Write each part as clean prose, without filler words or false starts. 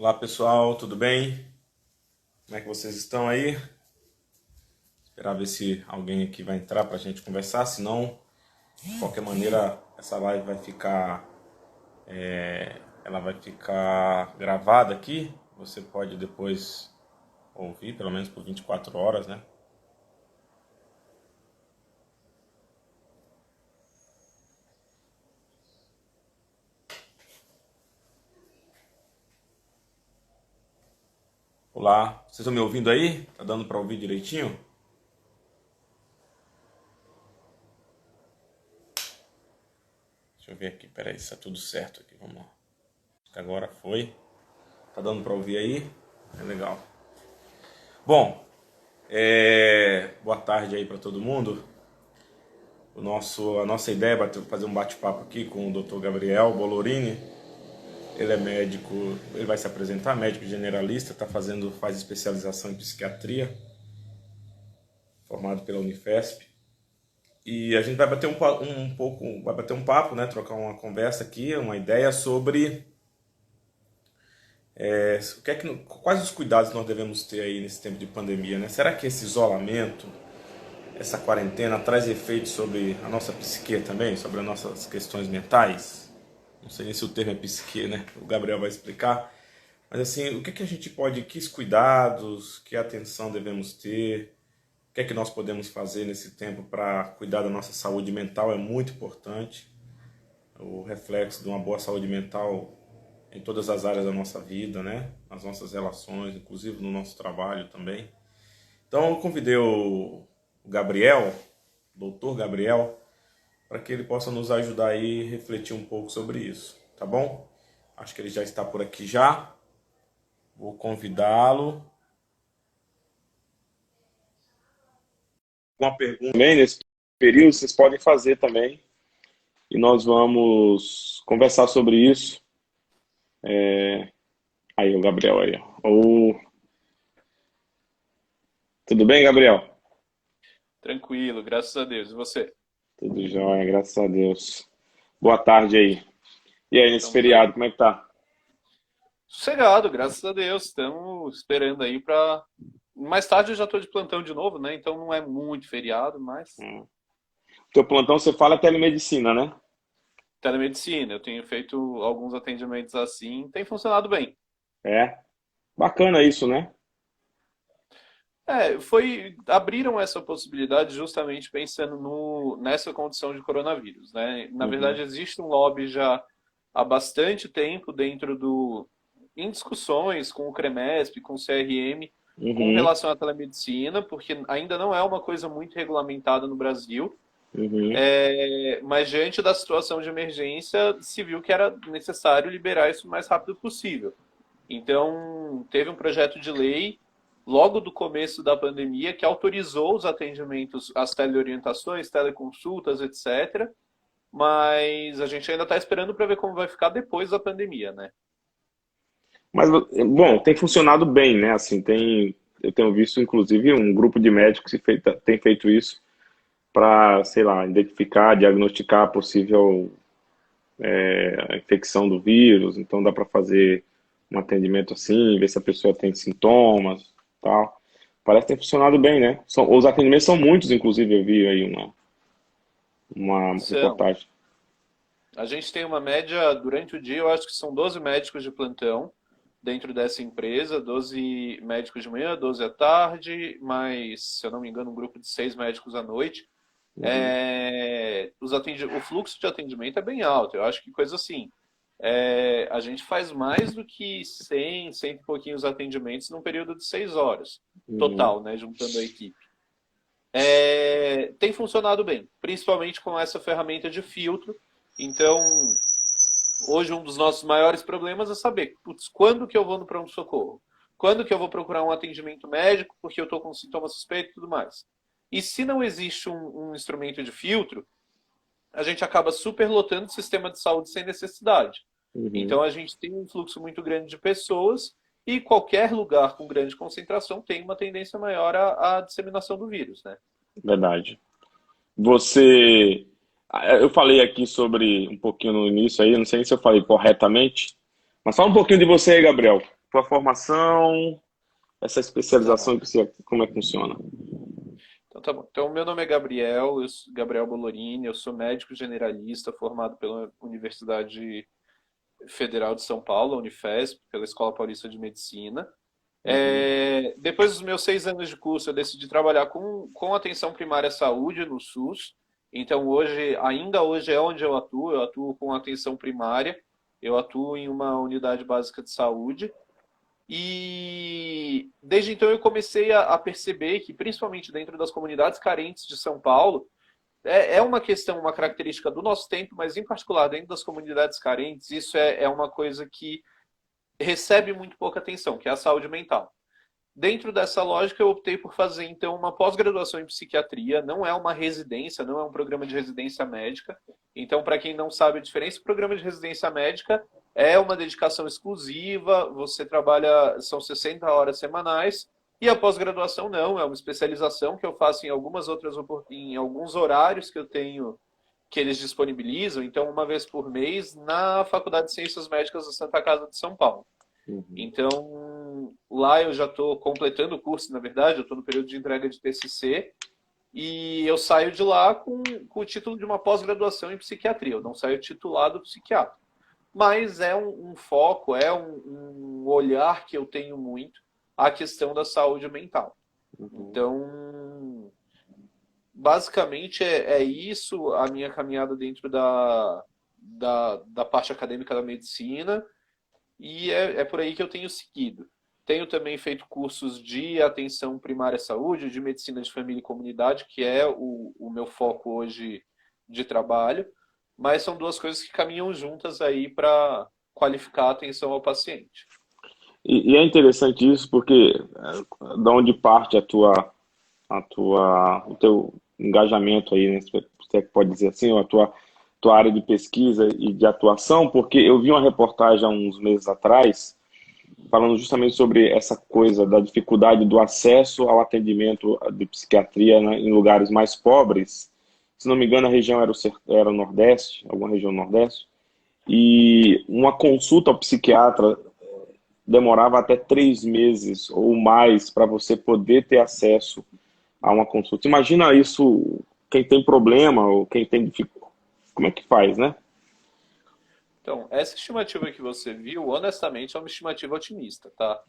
Olá pessoal, tudo bem? Como é que vocês estão aí? Esperar ver se alguém aqui vai entrar para a gente conversar, senão, de qualquer maneira, essa live ela vai ficar gravada aqui. Você pode depois ouvir, pelo menos por 24 horas, né? Olá, vocês estão me ouvindo aí? Tá dando para ouvir direitinho? Deixa eu ver aqui, peraí, se tá tudo certo aqui, vamos lá. Acho que agora foi. Tá dando para ouvir aí? É legal. Bom, boa tarde aí para todo mundo. A nossa ideia é fazer um bate-papo aqui com o Dr. Gabriel Bolorini. Ele é médico, ele vai se apresentar, médico generalista, faz especialização em psiquiatria, formado pela Unifesp. E a gente vai bater vai bater um papo, né, trocar uma conversa aqui, uma ideia sobre quais os cuidados nós devemos ter aí nesse tempo de pandemia, né? Será que esse isolamento, essa quarentena traz efeitos sobre a nossa psique também, sobre as nossas questões mentais? Não sei nem se o termo é psique, né? O Gabriel vai explicar. Mas assim, o que a gente que cuidados, que atenção devemos ter? O que é que nós podemos fazer nesse tempo para cuidar da nossa saúde mental é muito importante. O reflexo de uma boa saúde mental em todas as áreas da nossa vida, né? Nas nossas relações, inclusive no nosso trabalho também. Então eu convidei o Gabriel, doutor Gabriel, para que ele possa nos ajudar aí a refletir um pouco sobre isso, tá bom? Acho que ele já está por aqui já. Vou convidá-lo. Uma pergunta também nesse período, vocês podem fazer também. E nós vamos conversar sobre isso. Aí, o Gabriel aí. Tudo bem, Gabriel? Tranquilo, graças a Deus. E você? Tudo jóia, graças a Deus. Boa tarde aí. E aí, nesse Estamos aí. feriado, como é que tá? Sossegado, graças a Deus. Estamos esperando aí para. Mais tarde eu já estou de plantão de novo, né? Então não é muito feriado, mas Teu plantão você fala telemedicina, né? telemedicina. Eu tenho feito alguns atendimentos assim, tem funcionado bem. É. Bacana isso, né? Abriram essa possibilidade justamente pensando nessa condição de coronavírus, né? Na Uhum, verdade, existe um lobby já há bastante tempo em discussões com o CREMESP, com o CRM, com uhum, relação à telemedicina, porque ainda não é uma coisa muito regulamentada no Brasil, uhum. mas diante da situação de emergência, se viu que era necessário liberar isso o mais rápido possível. Então, teve um projeto de lei logo do começo da pandemia que autorizou os atendimentos, as teleorientações, teleconsultas, etc. Mas a gente ainda está esperando para ver como vai ficar depois da pandemia, né? Mas, bom, tem funcionado bem, né? Assim, eu tenho visto, inclusive, um grupo de médicos que tem feito isso para, sei lá, identificar, diagnosticar a possível infecção do vírus. Então, dá para fazer um atendimento assim, ver se a pessoa tem sintomas, tal. Parece ter funcionado bem, né? Os atendimentos são muitos, inclusive, eu vi aí uma São. reportagem. A gente tem uma média durante o dia, eu acho que são 12 médicos de plantão dentro dessa empresa, 12 médicos de manhã, 12 à tarde, mas, se eu não me engano, um grupo de 6 médicos à noite. Uhum. O fluxo de atendimento é bem alto. Eu acho que coisa assim. A gente faz mais do que 100 e pouquinhos atendimentos num período de 6 horas Uhum. total, né, juntando a equipe. Tem funcionado bem, principalmente com essa ferramenta de filtro. Então, hoje um dos nossos maiores problemas é saber, putz, quando que eu vou no pronto-socorro? Quando que eu vou procurar um atendimento médico porque eu estou com sintoma suspeito e tudo mais? E se não existe um instrumento de filtro, a gente acaba superlotando o sistema de saúde sem necessidade. Uhum. Então a gente tem um fluxo muito grande de pessoas e qualquer lugar com grande concentração tem uma tendência maior à disseminação do vírus, né? Verdade. Você. Eu falei aqui sobre um pouquinho no início aí, não sei se eu falei corretamente, mas fala um pouquinho de você aí, Gabriel. tua formação, essa Tá especialização bom. em psiquiatria, como é que funciona? Então tá bom. Então, meu nome é Gabriel, Gabriel Bollorini, eu sou médico generalista formado pela Universidade Federal de São Paulo, a Unifesp, pela Escola Paulista de Medicina. Uhum. Depois dos meus 6 anos de curso, eu decidi trabalhar com atenção primária à saúde no SUS. Então, ainda hoje é onde eu atuo com atenção primária, eu atuo em uma unidade básica de saúde. E desde então eu comecei a perceber que, principalmente dentro das comunidades carentes de São Paulo, é uma questão, uma característica do nosso tempo, mas em particular dentro das comunidades carentes, isso é uma coisa que recebe muito pouca atenção, que é a saúde mental. Dentro dessa lógica, eu optei por fazer, então, uma pós-graduação em psiquiatria. Não é uma residência, não é um programa de residência médica. Então, para quem não sabe a diferença, o programa de residência médica é uma dedicação exclusiva, você trabalha, são 60 horas semanais, e a pós-graduação não, é uma especialização que eu faço em alguns horários que eu tenho, que eles disponibilizam, então, uma vez por mês, na Faculdade de Ciências Médicas da Santa Casa de São Paulo. Uhum. Então, lá eu já estou completando o curso, na verdade, eu estou no período de entrega de TCC, e eu saio de lá com o título de uma pós-graduação em psiquiatria. Eu não saio titulado psiquiatra. Mas é um foco, um olhar que eu tenho muito à questão da saúde mental. Uhum. Então, basicamente é isso a minha caminhada dentro da parte acadêmica da medicina. E é por aí que eu tenho seguido. Tenho também feito cursos de atenção primária à saúde, de medicina de família e comunidade, que é o meu foco hoje de trabalho, mas são duas coisas que caminham juntas aí para qualificar a atenção ao paciente. E é interessante isso porque da onde parte o teu engajamento aí, né? Se você pode dizer assim, ou tua área de pesquisa e de atuação, porque eu vi uma reportagem há uns meses atrás falando justamente sobre essa coisa da dificuldade do acesso ao atendimento de psiquiatria, né, em lugares mais pobres. Se não me engano, a região era o Nordeste, alguma região Nordeste, e uma consulta ao psiquiatra demorava até 3 meses ou mais para você poder ter acesso a uma consulta. Imagina isso, quem tem problema ou quem tem dificuldade. Como é que faz, né? Então, essa estimativa que você viu, honestamente, é uma estimativa otimista, tá?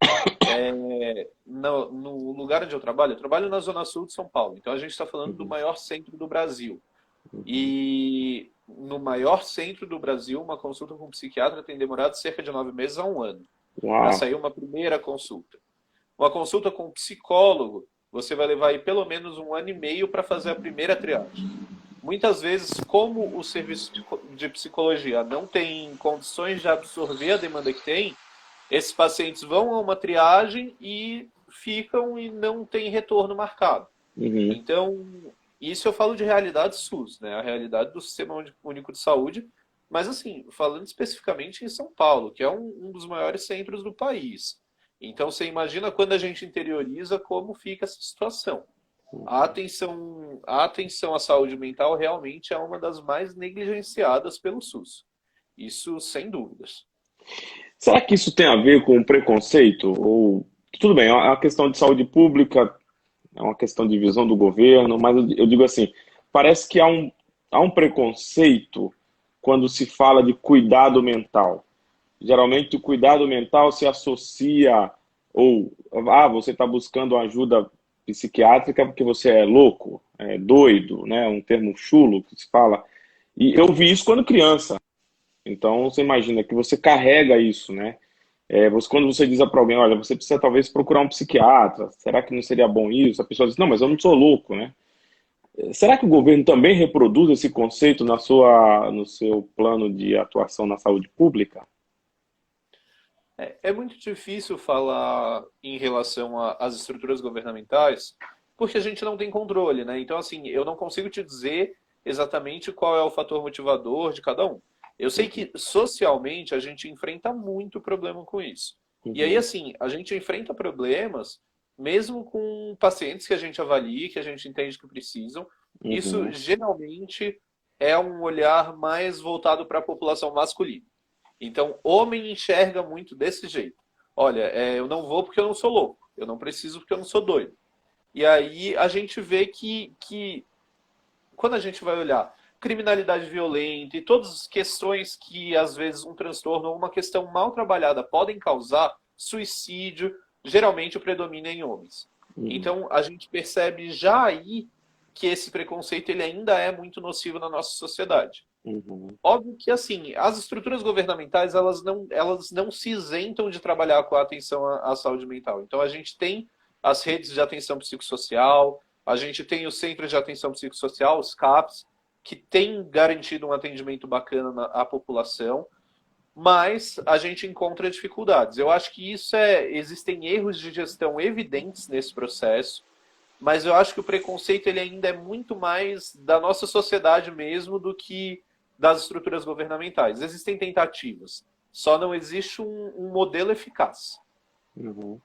No lugar onde eu trabalho na Zona Sul de São Paulo. Então, a gente está falando do Uhum. maior centro do Brasil. E no maior centro do Brasil, uma consulta com um psiquiatra tem demorado cerca de 9 meses a um ano para Uau. sair uma primeira consulta. Uma consulta com um psicólogo, você vai levar aí pelo menos um ano e meio para fazer a primeira triagem. Muitas vezes, como o serviço de psicologia não tem condições de absorver a demanda que tem, esses pacientes vão a uma triagem e ficam e não tem retorno marcado. Uhum. Então, isso eu falo de realidade SUS, né? A realidade do Sistema Único de Saúde. Mas, assim, falando especificamente em São Paulo, que é um dos maiores centros do país. Então, você imagina quando a gente interioriza como fica essa situação. A atenção à saúde mental realmente é uma das mais negligenciadas pelo SUS. Isso sem dúvidas. Será que isso tem a ver com preconceito? Ou tudo bem, é uma questão de saúde pública, é uma questão de visão do governo, mas eu digo assim, parece que há um preconceito quando se fala de cuidado mental. Geralmente o cuidado mental se associa ou você está buscando ajuda psiquiátrica porque você é louco, é doido, né? Um termo chulo que se fala. E eu vi isso quando criança. Então você imagina que você carrega isso, né? Quando você diz para alguém, olha, você precisa talvez procurar um psiquiatra, será que não seria bom isso? A pessoa diz, não, mas eu não sou louco, né? Será que o governo também reproduz esse conceito no seu plano de atuação na saúde pública? É muito difícil falar em relação às estruturas governamentais, porque a gente não tem controle, né? Então, assim, eu não consigo te dizer exatamente qual é o fator motivador de cada um. Eu sei que socialmente a gente enfrenta muito problema com isso. E aí, Uhum, assim, a gente enfrenta problemas mesmo com pacientes que a gente avalia, que a gente entende que precisam. Isso uhum, geralmente é um olhar mais voltado para a população masculina. Então, homem enxerga muito desse jeito. olha, eu não vou porque eu não sou louco, eu não preciso porque eu não sou doido. E aí a gente vê que quando a gente vai olhar criminalidade violenta e todas as questões que às vezes um transtorno ou uma questão mal trabalhada podem causar, suicídio, geralmente o predomínio é em homens. Uhum. Então a gente percebe já aí que esse preconceito ele ainda é muito nocivo na nossa sociedade. Uhum. Óbvio que, assim, as estruturas governamentais, elas não se isentam de trabalhar com a atenção à saúde mental. Então, a gente tem as redes de atenção psicossocial, a gente tem os centros de atenção psicossocial, os CAPs, que têm garantido um atendimento bacana à população, mas a gente encontra dificuldades. Eu acho que existem erros de gestão evidentes nesse processo, mas eu acho que o preconceito ele ainda é muito mais da nossa sociedade mesmo do que das estruturas governamentais. Existem tentativas, só não existe um modelo eficaz. Uhum.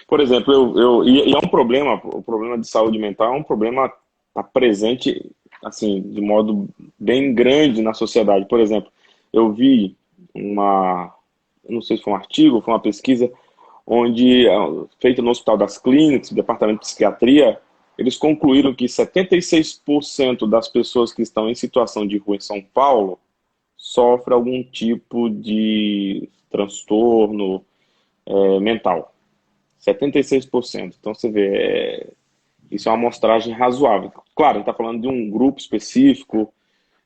Por exemplo, e é um problema, o problema de saúde mental é um problema tá presente assim de modo bem grande na sociedade. Por exemplo, eu vi eu não sei se foi um artigo, foi uma pesquisa onde feita no Hospital das Clínicas, Departamento de Psiquiatria, eles concluíram que 76% das pessoas que estão em situação de rua em São Paulo sofrem algum tipo de transtorno mental. 76%. Então você vê, isso é uma amostragem razoável. Claro, a gente está falando de um grupo específico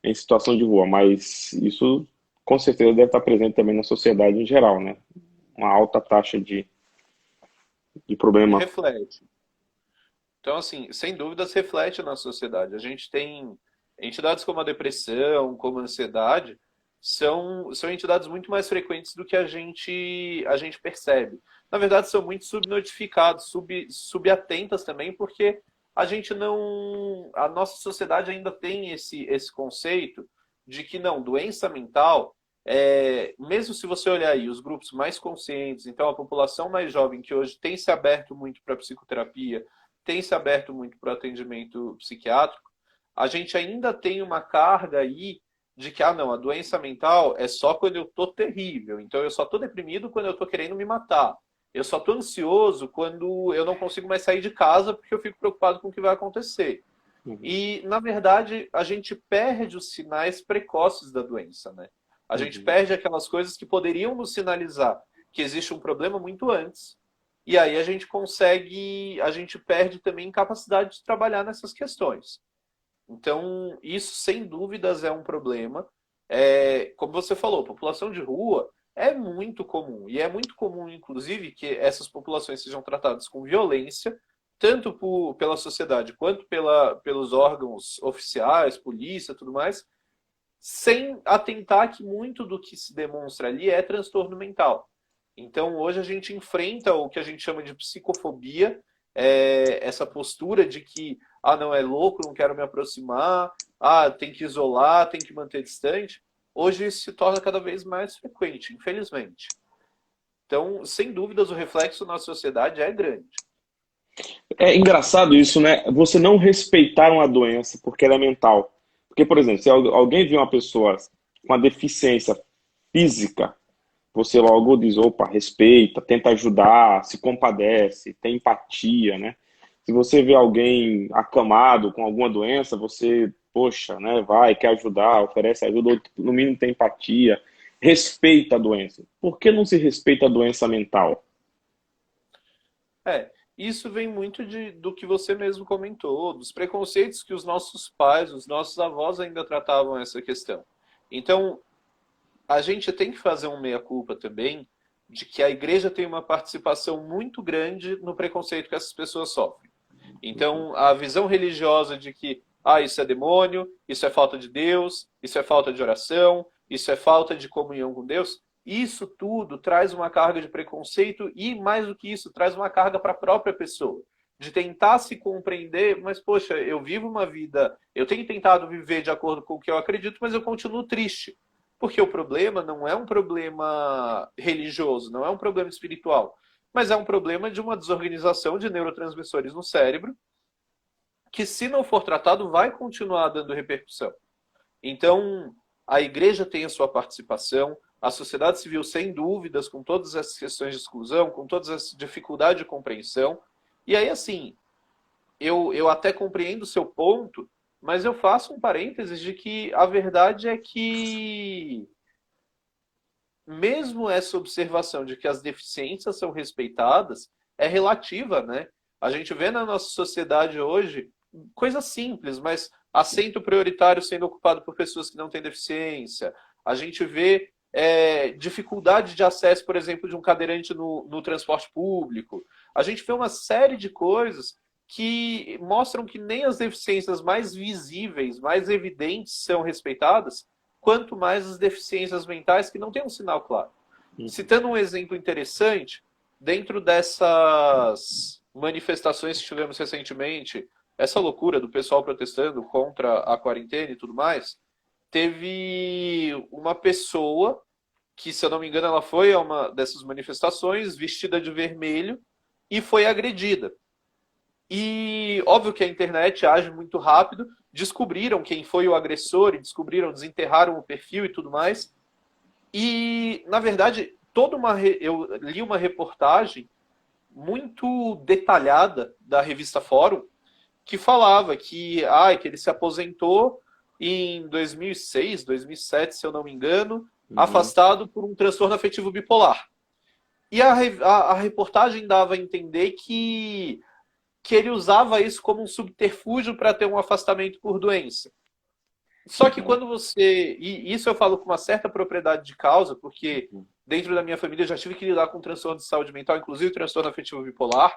em situação de rua, mas isso com certeza deve estar presente também na sociedade em geral, né? Uma alta taxa de problema. Reflete. Então, assim, sem dúvidas reflete na sociedade. A gente tem entidades como a depressão, como a ansiedade, são entidades muito mais frequentes do que a gente percebe. Na verdade, são muito subnotificados, subatentas também, porque a gente não. A nossa sociedade ainda tem esse conceito de que não, doença mental, mesmo se você olhar aí os grupos mais conscientes, então a população mais jovem que hoje tem se aberto muito para a psicoterapia, tem se aberto muito para o atendimento psiquiátrico, a gente ainda tem uma carga aí de que, não, a doença mental é só quando eu tô terrível, então eu só tô deprimido quando eu tô querendo me matar. Eu só tô ansioso quando eu não consigo mais sair de casa porque eu fico preocupado com o que vai acontecer. Uhum, E, na verdade, a gente perde os sinais precoces da doença, né? A gente uhum. perde aquelas coisas que poderiam nos sinalizar que existe um problema muito antes. E aí a gente perde também capacidade de trabalhar nessas questões. Então, isso sem dúvidas é um problema. Como você falou, população de rua é muito comum. E é muito comum, inclusive, que essas populações sejam tratadas com violência, tanto pela sociedade quanto pelos órgãos oficiais, polícia, tudo mais, sem atentar que muito do que se demonstra ali é transtorno mental. Então, hoje a gente enfrenta o que a gente chama de psicofobia, essa postura de que, não é louco, não quero me aproximar, tem que isolar, tem que manter distante. Hoje isso se torna cada vez mais frequente, infelizmente. Então, sem dúvidas, o reflexo na sociedade é grande. É engraçado isso, né? Você não respeitar uma doença porque ela é mental. Porque, por exemplo, se alguém vê uma pessoa com uma deficiência física, você logo diz, opa, respeita, tenta ajudar, se compadece, tem empatia, né? Se você vê alguém acamado com alguma doença, você, poxa, né, vai, quer ajudar, oferece ajuda, ou no mínimo tem empatia, respeita a doença. Por que não se respeita a doença mental? Isso vem muito do que você mesmo comentou, dos preconceitos que os nossos pais, os nossos avós ainda tratavam essa questão. Então, a gente tem que fazer um meia-culpa também de que a igreja tem uma participação muito grande no preconceito que essas pessoas sofrem. Então, a visão religiosa de que, isso é demônio, isso é falta de Deus, isso é falta de oração, isso é falta de comunhão com Deus, isso tudo traz uma carga de preconceito e, mais do que isso, traz uma carga para a própria pessoa. De tentar se compreender, mas, poxa, eu vivo uma vida, eu tenho tentado viver de acordo com o que eu acredito, mas eu continuo triste. Porque o problema não é um problema religioso, não é um problema espiritual, mas é um problema de uma desorganização de neurotransmissores no cérebro, que se não for tratado, vai continuar dando repercussão. Então, a igreja tem a sua participação, A sociedade civil, sem dúvidas, com todas essas questões de exclusão, com todas as dificuldades de compreensão. E aí, assim, eu até compreendo o seu ponto, mas eu faço um parênteses de que a verdade é que, mesmo essa observação de que as deficiências são respeitadas, é relativa, né? A gente vê na nossa sociedade hoje coisas simples, mas assento prioritário sendo ocupado por pessoas que não têm deficiência. A gente vê dificuldade de acesso, por exemplo, de um cadeirante no transporte público. A gente vê uma série de coisas que mostram que nem as deficiências mais visíveis, mais evidentes são respeitadas, quanto mais as deficiências mentais que não têm um sinal claro. Citando um exemplo interessante, dentro dessas manifestações que tivemos recentemente, essa loucura do pessoal protestando contra a quarentena e tudo mais, teve uma pessoa que, se eu não me engano, ela foi a uma dessas manifestações, vestida de vermelho, e foi agredida. E óbvio que a internet age muito rápido, descobriram quem foi o agressor, e desenterraram o perfil e tudo mais. E, na verdade, eu li uma reportagem muito detalhada da revista Fórum, que falava que ele se aposentou em 2006, 2007, se eu não me engano, afastado por um transtorno afetivo bipolar. E a reportagem dava a entender que ele usava isso como um subterfúgio para ter um afastamento por doença. Só que quando você... E isso eu falo com uma certa propriedade de causa, porque dentro da minha família eu já tive que lidar com transtorno de saúde mental, inclusive transtorno afetivo bipolar.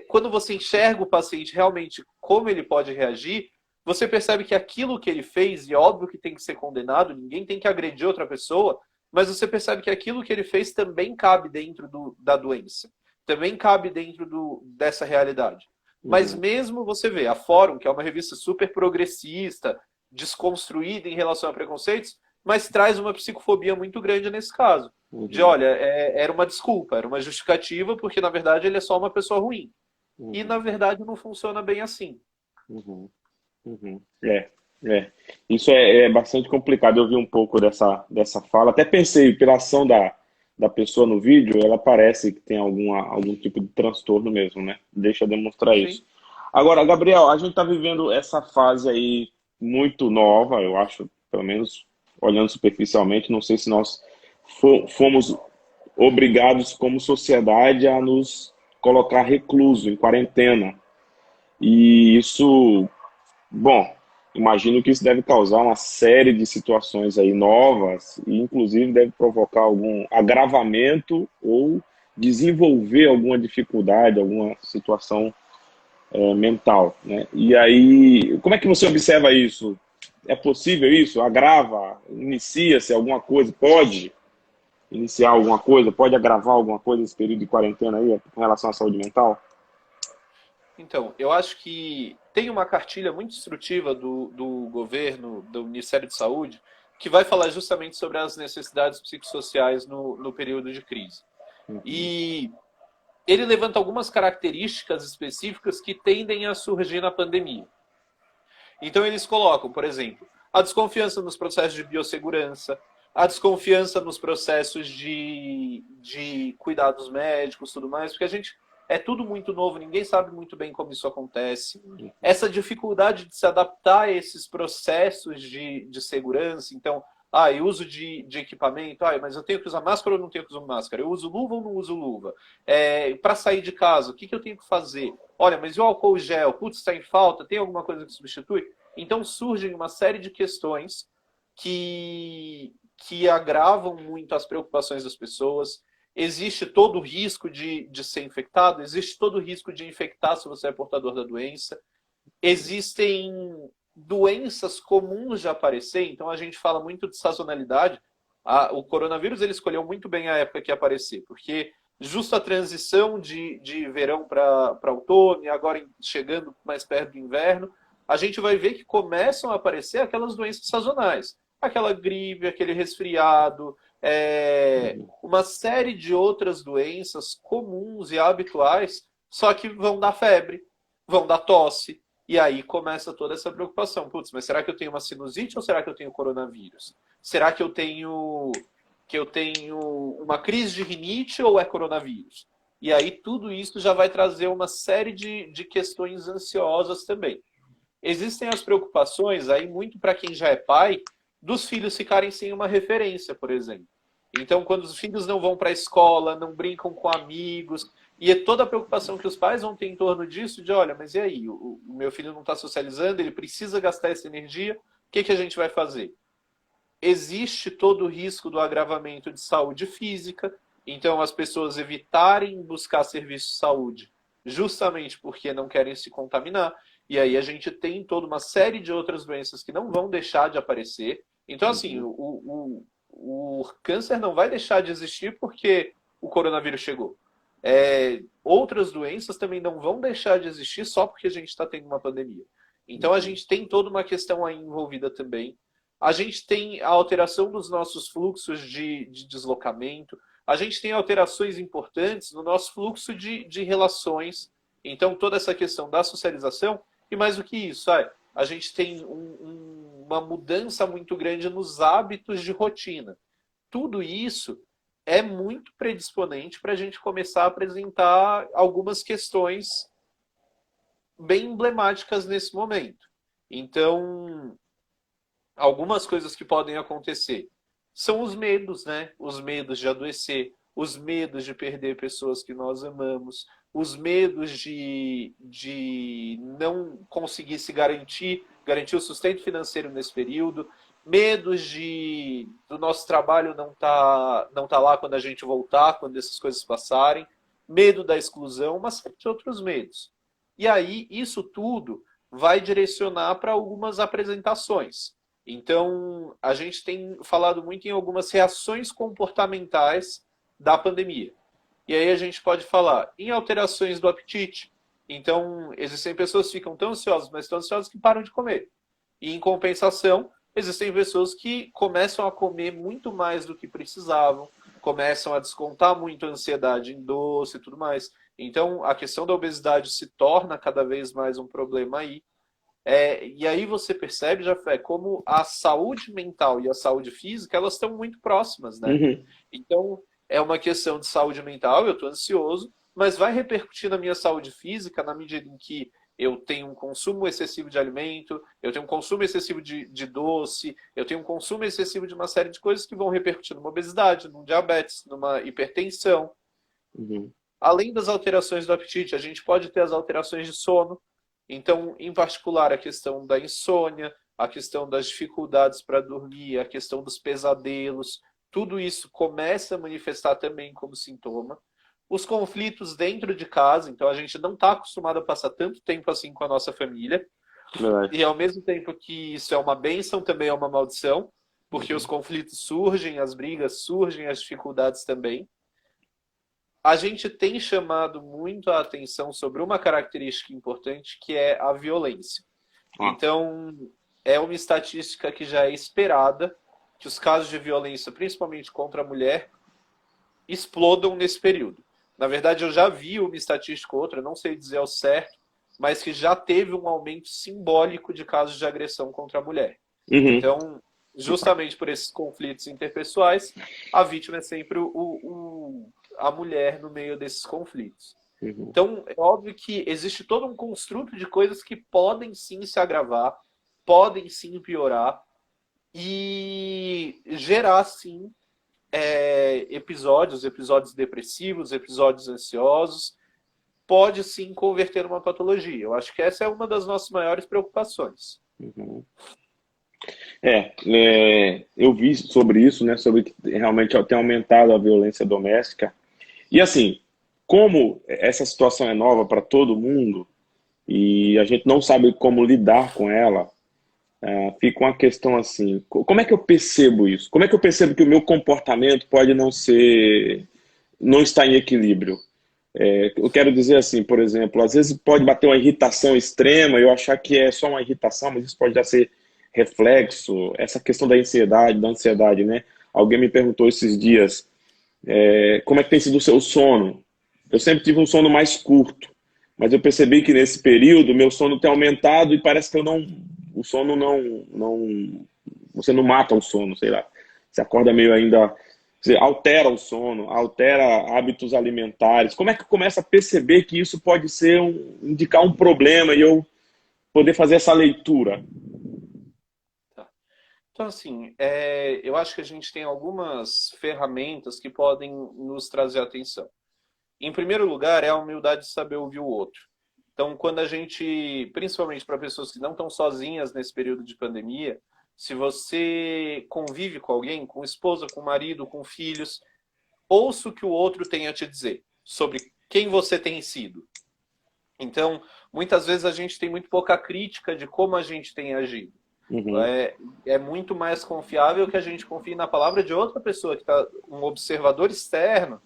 Quando você enxerga o paciente realmente como ele pode reagir, você percebe que aquilo que ele fez, e é óbvio que tem que ser condenado, ninguém tem que agredir outra pessoa, mas você percebe que aquilo que ele fez também cabe dentro da doença. Também cabe dentro dessa realidade. Mas mesmo você vê, a Fórum, que é uma revista super progressista, desconstruída em relação a preconceitos, mas traz uma psicofobia muito grande nesse caso. De, olha, era uma desculpa, era uma justificativa, porque na verdade ele é só uma pessoa ruim. E na verdade não funciona bem assim. Isso é bastante complicado. Eu vi um pouco dessa fala. Até pensei, pela ação da pessoa no vídeo, ela parece que tem algum tipo de transtorno mesmo, né? Deixa demonstrar Sim. isso. Agora, Gabriel, a gente está vivendo essa fase aí muito nova, eu acho, pelo menos olhando superficialmente, não sei se nós fomos obrigados como sociedade a nos colocar recluso, em quarentena. E isso, bom, imagino que isso deve causar uma série de situações aí novas e, inclusive, deve provocar algum agravamento ou desenvolver alguma dificuldade, alguma situação mental, né? E aí, como é que você observa isso? É possível isso? Agrava? Inicia-se alguma coisa? Pode iniciar alguma coisa? Pode agravar alguma coisa nesse período de quarentena aí com relação à saúde mental? Então, eu acho que tem uma cartilha muito instrutiva do governo, do Ministério de Saúde, que vai falar justamente sobre as necessidades psicossociais no período de crise. E ele levanta algumas características específicas que tendem a surgir na pandemia. Então eles colocam, por exemplo, a desconfiança nos processos de biossegurança, a desconfiança nos processos de cuidados médicos e tudo mais, porque é tudo muito novo, ninguém sabe muito bem como isso acontece. Essa dificuldade de se adaptar a esses processos de segurança, então, eu uso de equipamento, mas eu tenho que usar máscara ou não tenho que usar máscara? Eu uso luva ou não uso luva? Para sair de casa, o que eu tenho que fazer? Olha, mas e o álcool gel? Putz, está em falta? Tem alguma coisa que substitui? Então surgem uma série de questões que agravam muito as preocupações das pessoas. Existe todo o risco de ser infectado, existe todo o risco de infectar se você é portador da doença. Existem doenças comuns de aparecer, então a gente fala muito de sazonalidade. O coronavírus ele escolheu muito bem a época que ia aparecer, porque justo a transição de verão para outono e agora chegando mais perto do inverno, a gente vai ver que começam a aparecer aquelas doenças sazonais. Aquela gripe, aquele resfriado, uma série de outras doenças comuns e habituais, só que vão dar febre, vão dar tosse, e aí começa toda essa preocupação. Putz, mas será que eu tenho uma sinusite ou será que eu tenho coronavírus? Será que eu tenho que eu tenho uma crise de rinite ou é coronavírus? E aí tudo isso já vai trazer uma série de questões ansiosas também. Existem as preocupações, aí muito para quem já é pai, dos filhos ficarem sem uma referência, por exemplo. Então, quando os filhos não vão para a escola, não brincam com amigos, e é toda a preocupação que os pais vão ter em torno disso, de olha, mas e aí? O meu filho não está socializando, ele precisa gastar essa energia, o que a gente vai fazer? Existe todo o risco do agravamento de saúde física, então as pessoas evitarem buscar serviço de saúde justamente porque não querem se contaminar, e aí a gente tem toda uma série de outras doenças que não vão deixar de aparecer. Então, assim, o câncer não vai deixar de existir porque o coronavírus chegou. Outras doenças também não vão deixar de existir só porque a gente está tendo uma pandemia. Então a gente tem toda uma questão aí envolvida também. A gente tem a alteração dos nossos fluxos de deslocamento. A gente tem alterações importantes no nosso fluxo de relações. Então toda essa questão da socialização. E mais do que isso, a gente tem uma mudança muito grande nos hábitos de rotina. Tudo isso é muito predisponente para a gente começar a apresentar algumas questões bem emblemáticas nesse momento. Então, algumas coisas que podem acontecer são os medos, né? Os medos de adoecer, os medos de perder pessoas que nós amamos, os medos de não conseguir se garantir o sustento financeiro nesse período, medos do nosso trabalho não tá lá quando a gente voltar, quando essas coisas passarem, medo da exclusão, uma série de outros medos. E aí, isso tudo vai direcionar para algumas apresentações. Então, a gente tem falado muito em algumas reações comportamentais da pandemia. E aí a gente pode falar em alterações do apetite. Então, existem pessoas que ficam tão ansiosas, mas tão ansiosas que param de comer. E, em compensação, existem pessoas que começam a comer muito mais do que precisavam, começam a descontar muito a ansiedade em doce e tudo mais. Então, a questão da obesidade se torna cada vez mais um problema aí. E aí você percebe, Jafé, como a saúde mental e a saúde física, elas estão muito próximas, né? Uhum. Então, é uma questão de saúde mental, eu estou ansioso, mas vai repercutir na minha saúde física na medida em que eu tenho um consumo excessivo de alimento, eu tenho um consumo excessivo de doce, eu tenho um consumo excessivo de uma série de coisas que vão repercutir numa obesidade, num diabetes, numa hipertensão. Uhum. Além das alterações do apetite, a gente pode ter as alterações de sono. Então, em particular, a questão da insônia, a questão das dificuldades para dormir, a questão dos pesadelos, tudo isso começa a manifestar também como sintoma. Os conflitos dentro de casa, então a gente não está acostumado a passar tanto tempo assim com a nossa família. Verdade. E ao mesmo tempo que isso é uma bênção, também é uma maldição, porque os conflitos surgem, as brigas surgem, as dificuldades também. A gente tem chamado muito a atenção sobre uma característica importante, que é a violência. Então, é uma estatística que já é esperada, que os casos de violência, principalmente contra a mulher, explodam nesse período. Na verdade, eu já vi uma estatística ou outra, não sei dizer ao certo, mas que já teve um aumento simbólico de casos de agressão contra a mulher. Uhum. Então, justamente por esses conflitos interpessoais, a vítima é sempre a mulher no meio desses conflitos. Uhum. Então, é óbvio que existe todo um construto de coisas que podem sim se agravar, podem sim piorar e gerar sim episódios depressivos, episódios ansiosos, pode sim converter numa patologia. Eu acho que essa é uma das nossas maiores preocupações. Uhum. Eu vi sobre isso, né, sobre que realmente tem aumentado a violência doméstica. E assim, como essa situação é nova para todo mundo e a gente não sabe como lidar com ela, fica uma questão assim, como é que eu percebo isso? Como é que eu percebo que o meu comportamento pode não estar em equilíbrio? Eu quero dizer assim, por exemplo, às vezes pode bater uma irritação extrema e eu achar que é só uma irritação, mas isso pode já ser reflexo, essa questão da ansiedade, né? Alguém me perguntou esses dias, como é que tem sido o seu sono? Eu sempre tive um sono mais curto, mas eu percebi que nesse período meu sono tem aumentado e parece que o sono você não mata o sono, sei lá. Você acorda meio ainda Quer dizer, altera o sono, altera hábitos alimentares. Como é que começa a perceber que isso pode ser indicar um problema e eu poder fazer essa leitura? Tá. Então, assim, eu acho que a gente tem algumas ferramentas que podem nos trazer atenção. Em primeiro lugar, é a humildade de saber ouvir o outro. Então, quando a gente, principalmente para pessoas que não estão sozinhas nesse período de pandemia, se você convive com alguém, com esposa, com marido, com filhos, ouça o que o outro tem a te dizer sobre quem você tem sido. Então, muitas vezes a gente tem muito pouca crítica de como a gente tem agido. Uhum, É muito mais confiável que a gente confie na palavra de outra pessoa, que está um observador externo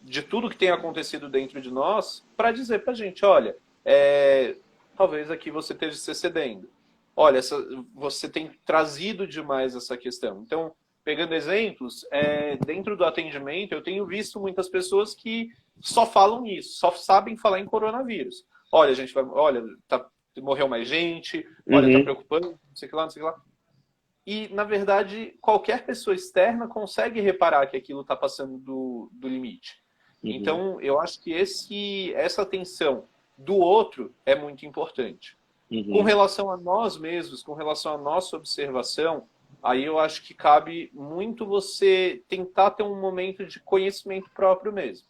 de tudo que tem acontecido dentro de nós, para dizer para a gente, olha, talvez aqui você esteja se excedendo. Olha, você tem trazido demais essa questão. Então, pegando exemplos, dentro do atendimento, eu tenho visto muitas pessoas que só falam isso, só sabem falar em coronavírus. Olha, a gente vai, olha, morreu mais gente, olha, tá uhum, preocupando, não sei o que lá, não sei o que lá. E, na verdade, qualquer pessoa externa consegue reparar que aquilo está passando do limite. uhum, Então, eu acho que essa atenção do outro é muito importante. Com uhum, relação a nós mesmos, com relação à nossa observação, aí eu acho que cabe muito você tentar ter um momento de conhecimento próprio mesmo.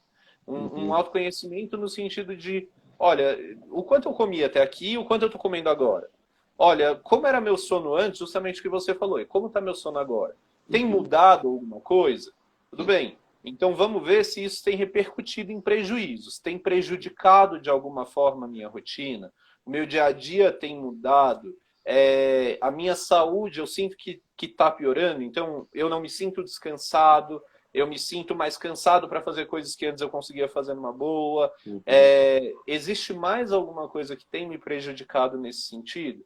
Um uhum, autoconhecimento no sentido de, olha, o quanto eu comi até aqui e o quanto eu estou comendo agora. Olha, como era meu sono antes, justamente o que você falou, e como está meu sono agora? Tem uhum, mudado alguma coisa? Tudo bem. Então vamos ver se isso tem repercutido em prejuízos, tem prejudicado de alguma forma a minha rotina, o meu dia a dia tem mudado, a minha saúde eu sinto que está piorando, então eu não me sinto descansado, eu me sinto mais cansado para fazer coisas que antes eu conseguia fazer numa boa. uhum. Existe mais alguma coisa que tem me prejudicado nesse sentido?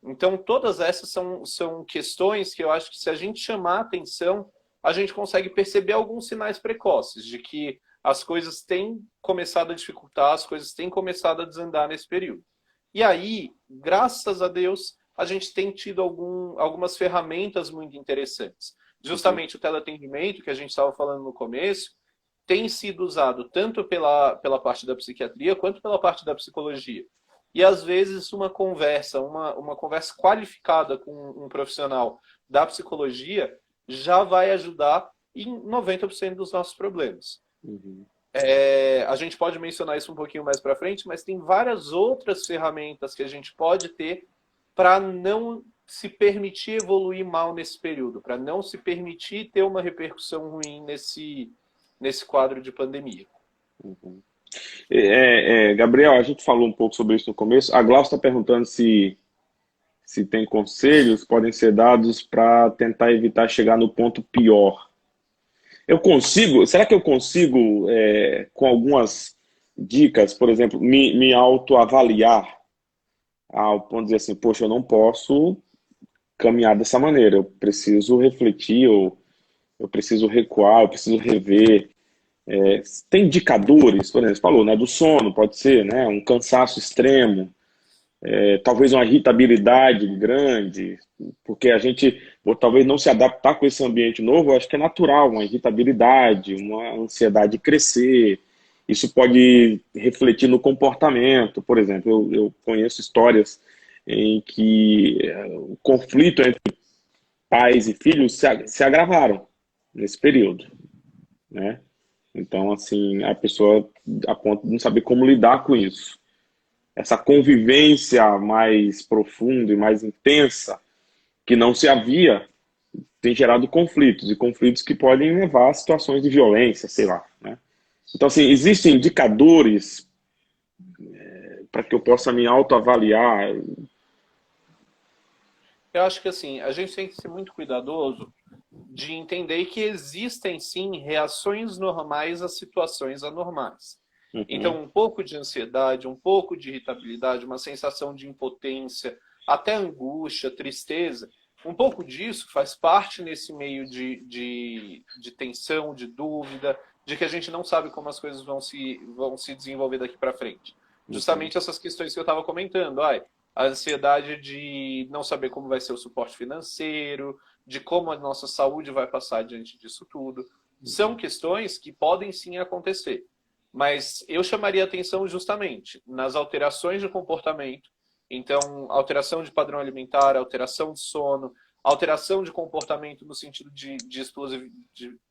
Então, todas essas são questões que eu acho que se a gente chamar a atenção, a gente consegue perceber alguns sinais precoces de que as coisas têm começado a dificultar, as coisas têm começado a desandar nesse período. E aí, graças a Deus, a gente tem tido algumas ferramentas muito interessantes. Uhum. Justamente o teleatendimento, que a gente estava falando no começo, tem sido usado tanto pela parte da psiquiatria quanto pela parte da psicologia. E às vezes uma conversa qualificada com um profissional da psicologia já vai ajudar em 90% dos nossos problemas. Uhum. A gente pode mencionar isso um pouquinho mais para frente, mas tem várias outras ferramentas que a gente pode ter para não se permitir evoluir mal nesse período, para não se permitir ter uma repercussão ruim nesse quadro de pandemia. Uhum. Gabriel, a gente falou um pouco sobre isso no começo. A Glaucia está perguntando se tem conselhos que podem ser dados para tentar evitar chegar no ponto pior. Será que eu consigo, com algumas dicas, por exemplo, me autoavaliar ao ponto de dizer assim, poxa, eu não posso caminhar dessa maneira, eu preciso refletir, eu preciso recuar, eu preciso rever. Tem indicadores, por exemplo, você falou, né, do sono, pode ser, né, um cansaço extremo, talvez uma irritabilidade grande, porque a gente, por talvez não se adaptar com esse ambiente novo, eu acho que é natural, uma irritabilidade, uma ansiedade crescer. Isso pode refletir no comportamento, por exemplo, eu conheço histórias em que o conflito entre pais e filhos se agravaram nesse período, né? Então, assim, a pessoa a ponto de não saber como lidar com isso. Essa convivência mais profunda e mais intensa que não se havia tem gerado conflitos, e conflitos que podem levar a situações de violência, sei lá, né? Então, assim, existem indicadores para que eu possa me autoavaliar. Eu acho que assim, a gente tem que ser muito cuidadoso de entender que existem sim reações normais a situações anormais. Uhum, Então, um pouco de ansiedade, um pouco de irritabilidade, uma sensação de impotência, até angústia, tristeza, um pouco disso faz parte nesse meio de tensão, de dúvida, de que a gente não sabe como as coisas vão se desenvolver daqui para frente. uhum, Justamente essas questões que eu estava comentando. A ansiedade de não saber como vai ser o suporte financeiro, de como a nossa saúde vai passar diante disso tudo. são questões que podem sim acontecer. Mas eu chamaria atenção justamente nas alterações de comportamento. Então, alteração de padrão alimentar, alteração de sono, alteração de comportamento no sentido de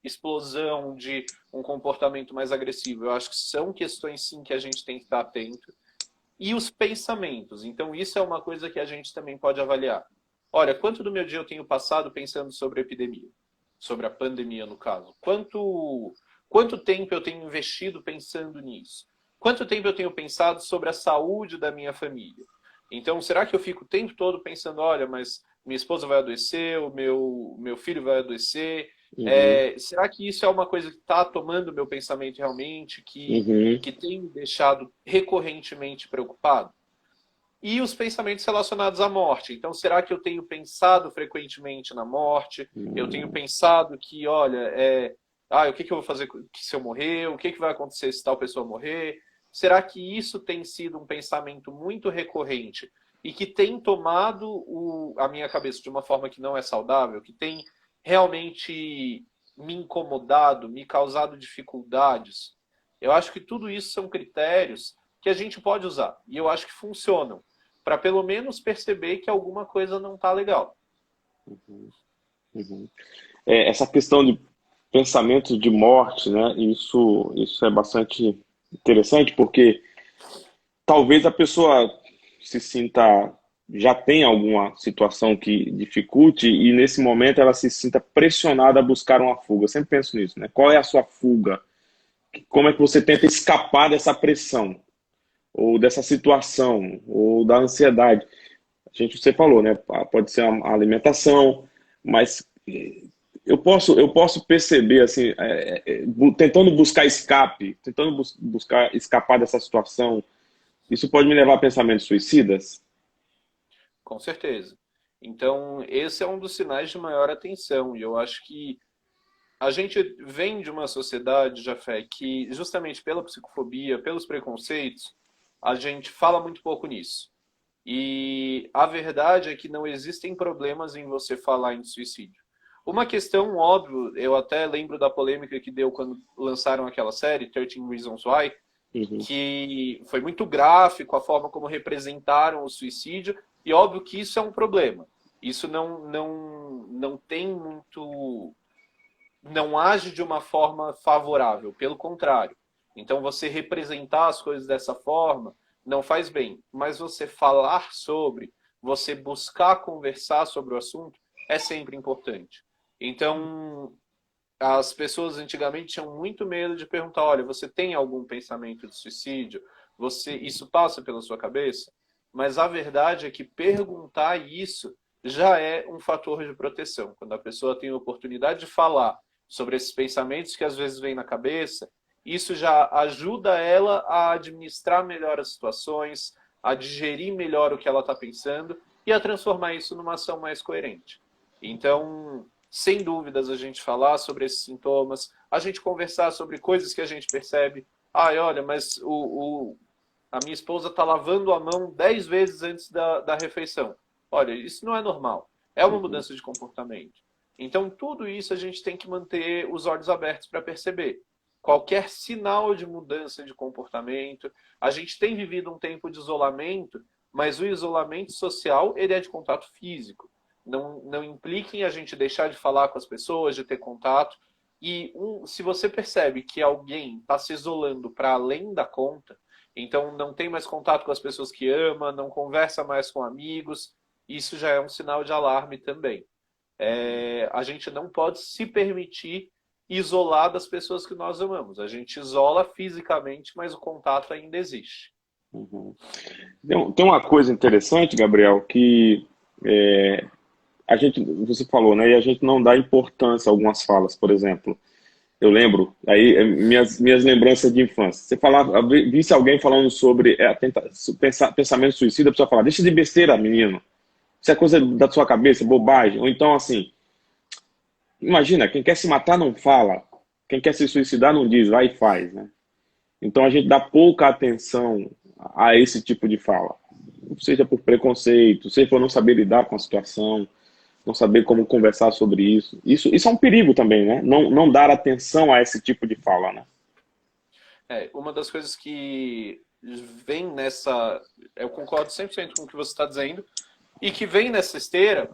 explosão, de um comportamento mais agressivo. Eu acho que são questões sim que a gente tem que estar atento. E os pensamentos. Então, isso é uma coisa que a gente também pode avaliar. Olha, quanto do meu dia eu tenho passado pensando sobre a epidemia? Sobre a pandemia, no caso. Quanto tempo eu tenho investido pensando nisso? Quanto tempo eu tenho pensado sobre a saúde da minha família? Então, será que eu fico o tempo todo pensando, olha, mas minha esposa vai adoecer, o meu filho vai adoecer? Será que isso é uma coisa que está tomando o meu pensamento realmente, que tem me deixado recorrentemente preocupado? E os pensamentos relacionados à morte. Então, será que eu tenho pensado frequentemente na morte? Eu tenho pensado que, olha, o que eu vou fazer se eu morrer? O que vai acontecer se tal pessoa morrer? Será que isso tem sido um pensamento muito recorrente e que tem tomado a minha cabeça de uma forma que não é saudável, que tem realmente me incomodado, me causado dificuldades? Eu acho que tudo isso são critérios que a gente pode usar e eu acho que funcionam para pelo menos perceber que alguma coisa não está legal. Essa questão de pensamento de morte, né? Isso é bastante interessante, porque talvez a pessoa se sinta, já tem alguma situação que dificulte, e nesse momento ela se sinta pressionada a buscar uma fuga. Eu sempre penso nisso, né? Qual é a sua fuga? Como é que você tenta escapar dessa pressão, ou dessa situação, ou da ansiedade? Você falou, né? Pode ser a alimentação, mas eu posso perceber, assim, tentando buscar escape, tentando buscar escapar dessa situação, isso pode me levar a pensamentos suicidas? Com certeza. Então, esse é um dos sinais de maior atenção. E eu acho que a gente vem de uma sociedade, Jafé, que justamente pela psicofobia, pelos preconceitos, a gente fala muito pouco nisso. E a verdade é que não existem problemas em você falar em suicídio. Uma questão, óbvio, eu até lembro da polêmica que deu quando lançaram aquela série, 13 Reasons Why, que foi muito gráfico a forma como representaram o suicídio, e óbvio que isso é um problema. Isso não tem muito... não age de uma forma favorável, pelo contrário. Então, você representar as coisas dessa forma não faz bem. Mas você falar sobre, você buscar conversar sobre o assunto, é sempre importante. Então, as pessoas antigamente tinham muito medo de perguntar, olha, você tem algum pensamento de suicídio? Isso passa pela sua cabeça? Mas a verdade é que perguntar isso já é um fator de proteção. Quando a pessoa tem a oportunidade de falar sobre esses pensamentos que às vezes vêm na cabeça, isso já ajuda ela a administrar melhor as situações, a digerir melhor o que ela está pensando e a transformar isso numa ação mais coerente. Então, sem dúvidas, a gente falar sobre esses sintomas, a gente conversar sobre coisas que a gente percebe. Olha, mas a minha esposa está lavando a mão 10 vezes antes da refeição. Olha, isso não é normal. É uma mudança de comportamento. Então, tudo isso a gente tem que manter os olhos abertos para perceber. Qualquer sinal de mudança de comportamento. A gente tem vivido um tempo de isolamento, mas o isolamento social ele é de contato físico. Não implica em a gente deixar de falar com as pessoas, de ter contato. E se você percebe que alguém está se isolando para além da conta, então não tem mais contato com as pessoas que ama, não conversa mais com amigos, isso já é um sinal de alarme também. A gente não pode se permitir isolar das pessoas que nós amamos. A gente isola fisicamente, mas o contato ainda existe. Tem uma coisa interessante, Gabriel, que você falou, né? E a gente não dá importância a algumas falas, por exemplo. Eu lembro, aí minhas lembranças de infância. Você falava, visse alguém falando sobre pensamento suicida, a pessoa fala, deixa de besteira, menino. Isso é coisa da sua cabeça, bobagem. Ou então, assim, imagina, quem quer se matar não fala. Quem quer se suicidar não diz, vai e faz, né? Então a gente dá pouca atenção a esse tipo de fala. Seja por preconceito, seja por não saber lidar com a situação. não saber como conversar sobre isso. Isso é um perigo também, né? Não dar atenção a esse tipo de fala, né? Uma das coisas que vem nessa... Eu concordo 100% com o que você está dizendo, e que vem nessa esteira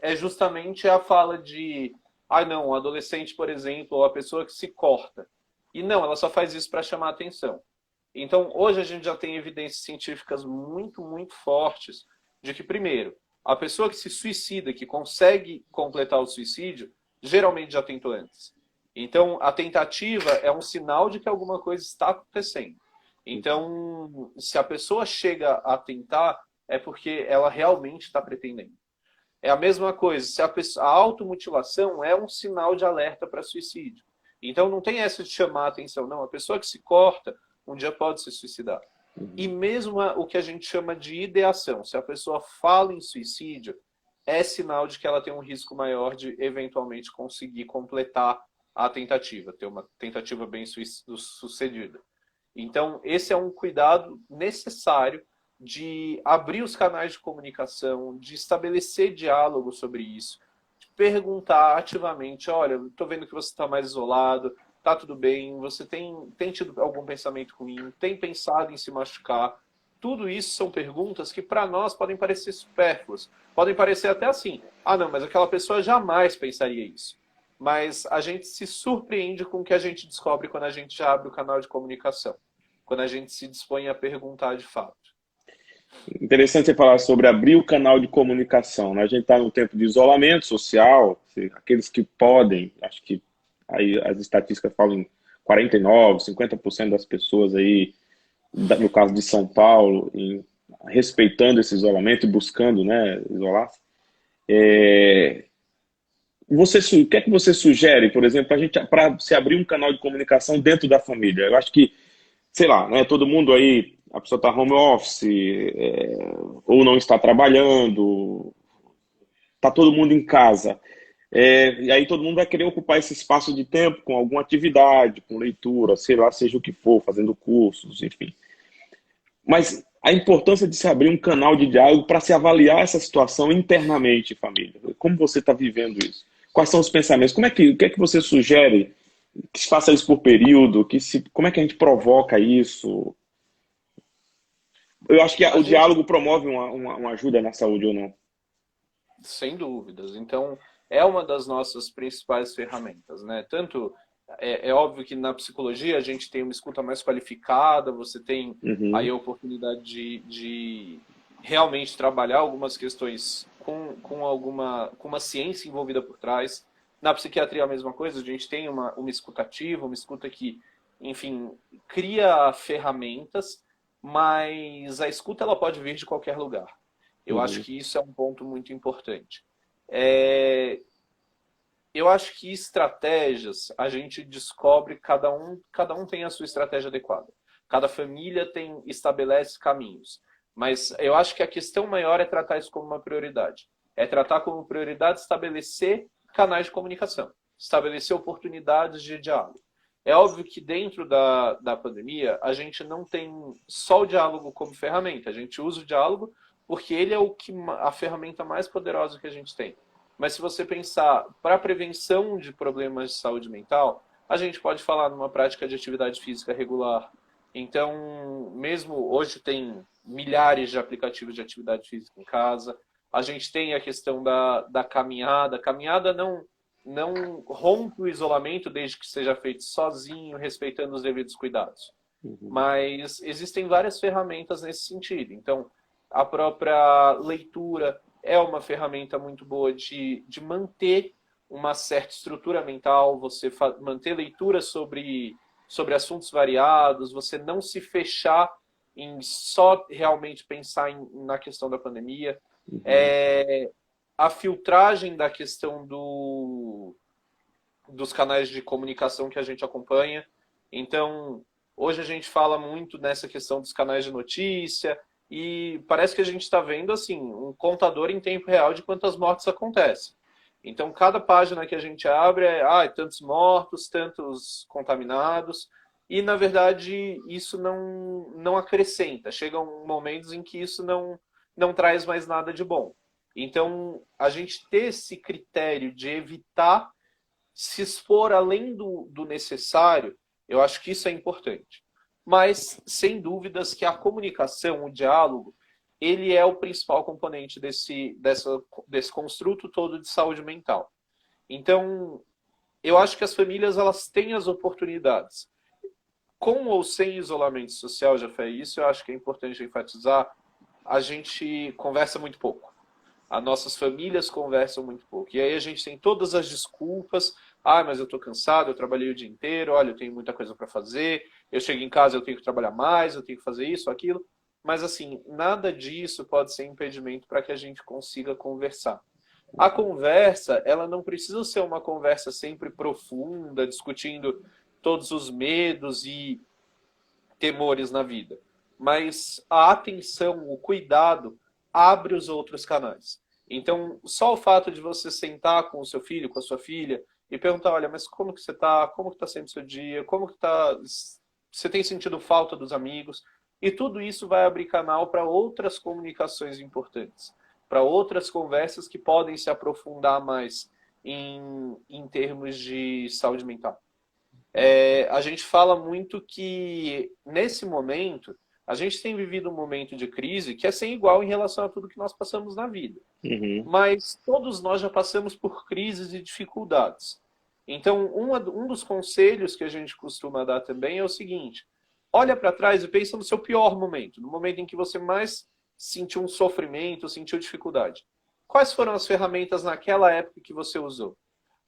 é justamente a fala de não, o adolescente, por exemplo, ou a pessoa que se corta. E não, ela só faz isso para chamar atenção. Então, hoje a gente já tem evidências científicas muito, muito fortes de que, primeiro, a pessoa que se suicida, que consegue completar o suicídio, geralmente já tentou antes. Então, a tentativa é um sinal de que alguma coisa está acontecendo. Então, se a pessoa chega a tentar, é porque ela realmente está pretendendo. É a mesma coisa, se a automutilação é um sinal de alerta para suicídio. Então não tem essa de chamar a atenção, não. A pessoa que se corta, um dia pode se suicidar. E mesmo o que a gente chama de ideação, se a pessoa fala em suicídio, é sinal de que ela tem um risco maior de eventualmente conseguir completar a tentativa, ter uma tentativa bem sucedida. Então esse é um cuidado necessário de abrir os canais de comunicação, de estabelecer diálogo sobre isso, de perguntar ativamente, olha, estou vendo que você está mais isolado, está tudo bem, você tem tido algum pensamento ruim, tem pensado em se machucar. Tudo isso são perguntas que para nós podem parecer supérfluas, podem parecer até assim, não, mas aquela pessoa jamais pensaria isso. Mas a gente se surpreende com o que a gente descobre quando a gente já abre o canal de comunicação, quando a gente se dispõe a perguntar de fato. Interessante você falar sobre abrir o canal de comunicação, né? A gente está num tempo de isolamento social, aqueles que podem, acho que aí as estatísticas falam em 49%, 50% das pessoas aí, no caso de São Paulo, respeitando esse isolamento e buscando, né, isolar-se. O que é que você sugere, por exemplo, para se abrir um canal de comunicação dentro da família? Eu acho que, sei lá, né, todo mundo aí, a pessoa está home office, ou não está trabalhando, está todo mundo em casa. E aí todo mundo vai querer ocupar esse espaço de tempo com alguma atividade, com leitura, sei lá, seja o que for, fazendo cursos, enfim. Mas a importância de se abrir um canal de diálogo para se avaliar essa situação internamente, família. Como você está vivendo isso? Quais são os pensamentos? O que é que você sugere que se faça isso por período? Como é que a gente provoca isso? Eu acho que o diálogo promove uma ajuda na saúde ou não? Sem dúvidas. Então, é uma das nossas principais ferramentas, né? Tanto é óbvio que na psicologia a gente tem uma escuta mais qualificada, você tem aí a oportunidade de realmente trabalhar algumas questões com uma ciência envolvida por trás. Na psiquiatria é a mesma coisa, a gente tem uma escuta ativa, uma escuta que, enfim, cria ferramentas, mas a escuta ela pode vir de qualquer lugar. Eu acho que isso é um ponto muito importante. Eu acho que estratégias a gente descobre, cada um tem a sua estratégia adequada. Cada família estabelece caminhos. Mas eu acho que a questão maior é tratar isso como uma prioridade. É tratar como prioridade estabelecer canais de comunicação, estabelecer oportunidades de diálogo. É óbvio que dentro da pandemia a gente não tem só o diálogo como ferramenta. A gente usa o diálogo porque ele é a ferramenta mais poderosa que a gente tem. Mas se você pensar para a prevenção de problemas de saúde mental, a gente pode falar numa prática de atividade física regular. Então, mesmo hoje tem milhares de aplicativos de atividade física em casa. A gente tem a questão da caminhada. A caminhada não rompe o isolamento desde que seja feito sozinho, respeitando os devidos cuidados. Mas existem várias ferramentas nesse sentido. Então, a própria leitura é uma ferramenta muito boa de manter uma certa estrutura mental, você manter leitura sobre assuntos variados, você não se fechar em só realmente pensar na questão da pandemia. A filtragem da questão dos canais de comunicação que a gente acompanha. Então, hoje a gente fala muito nessa questão dos canais de notícia, e parece que a gente está vendo assim, um contador em tempo real de quantas mortes acontecem. Então, cada página que a gente abre tantos mortos, tantos contaminados, e, na verdade, isso não acrescenta. Chegam momentos em que isso não traz mais nada de bom. Então, a gente ter esse critério de evitar se expor além do necessário, eu acho que isso é importante. Mas, sem dúvidas, que a comunicação, o diálogo, ele é o principal componente desse construto todo de saúde mental. Então, eu acho que as famílias elas têm as oportunidades. Com ou sem isolamento social, já foi isso, eu acho que é importante enfatizar, a gente conversa muito pouco. As nossas famílias conversam muito pouco. E aí a gente tem todas as desculpas. Ah, mas eu estou cansado, eu trabalhei o dia inteiro, olha, eu tenho muita coisa para fazer, eu chego em casa, eu tenho que trabalhar mais, eu tenho que fazer isso, aquilo. Mas, assim, nada disso pode ser impedimento para que a gente consiga conversar. A conversa, ela não precisa ser uma conversa sempre profunda, discutindo todos os medos e temores na vida. Mas a atenção, o cuidado, abre os outros canais. Então, só o fato de você sentar com o seu filho, com a sua filha, e perguntar, olha, mas como que você está? Como que está sendo o seu dia? Como que está? Você tem sentido falta dos amigos? E tudo isso vai abrir canal para outras comunicações importantes, para outras conversas que podem se aprofundar mais em termos de saúde mental. A gente fala muito que, nesse momento, a gente tem vivido um momento de crise que é sem igual em relação a tudo que nós passamos na vida. Uhum. Mas todos nós já passamos por crises e dificuldades. Então, um dos conselhos que a gente costuma dar também é o seguinte: olha para trás e pensa no seu pior momento, no momento em que você mais sentiu um sofrimento, sentiu dificuldade. Quais foram as ferramentas naquela época que você usou?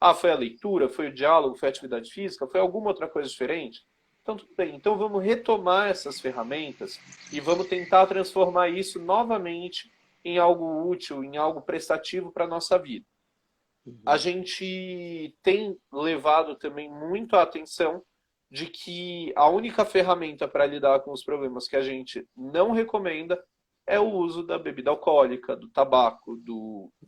Ah, foi a leitura, foi o diálogo, foi a atividade física, foi alguma outra coisa diferente? Então, tudo bem. Então, vamos retomar essas ferramentas e vamos tentar transformar isso novamente em algo útil, em algo prestativo para a nossa vida. A gente tem levado também muito a atenção de que a única ferramenta para lidar com os problemas que a gente não recomenda é o uso da bebida alcoólica, do tabaco,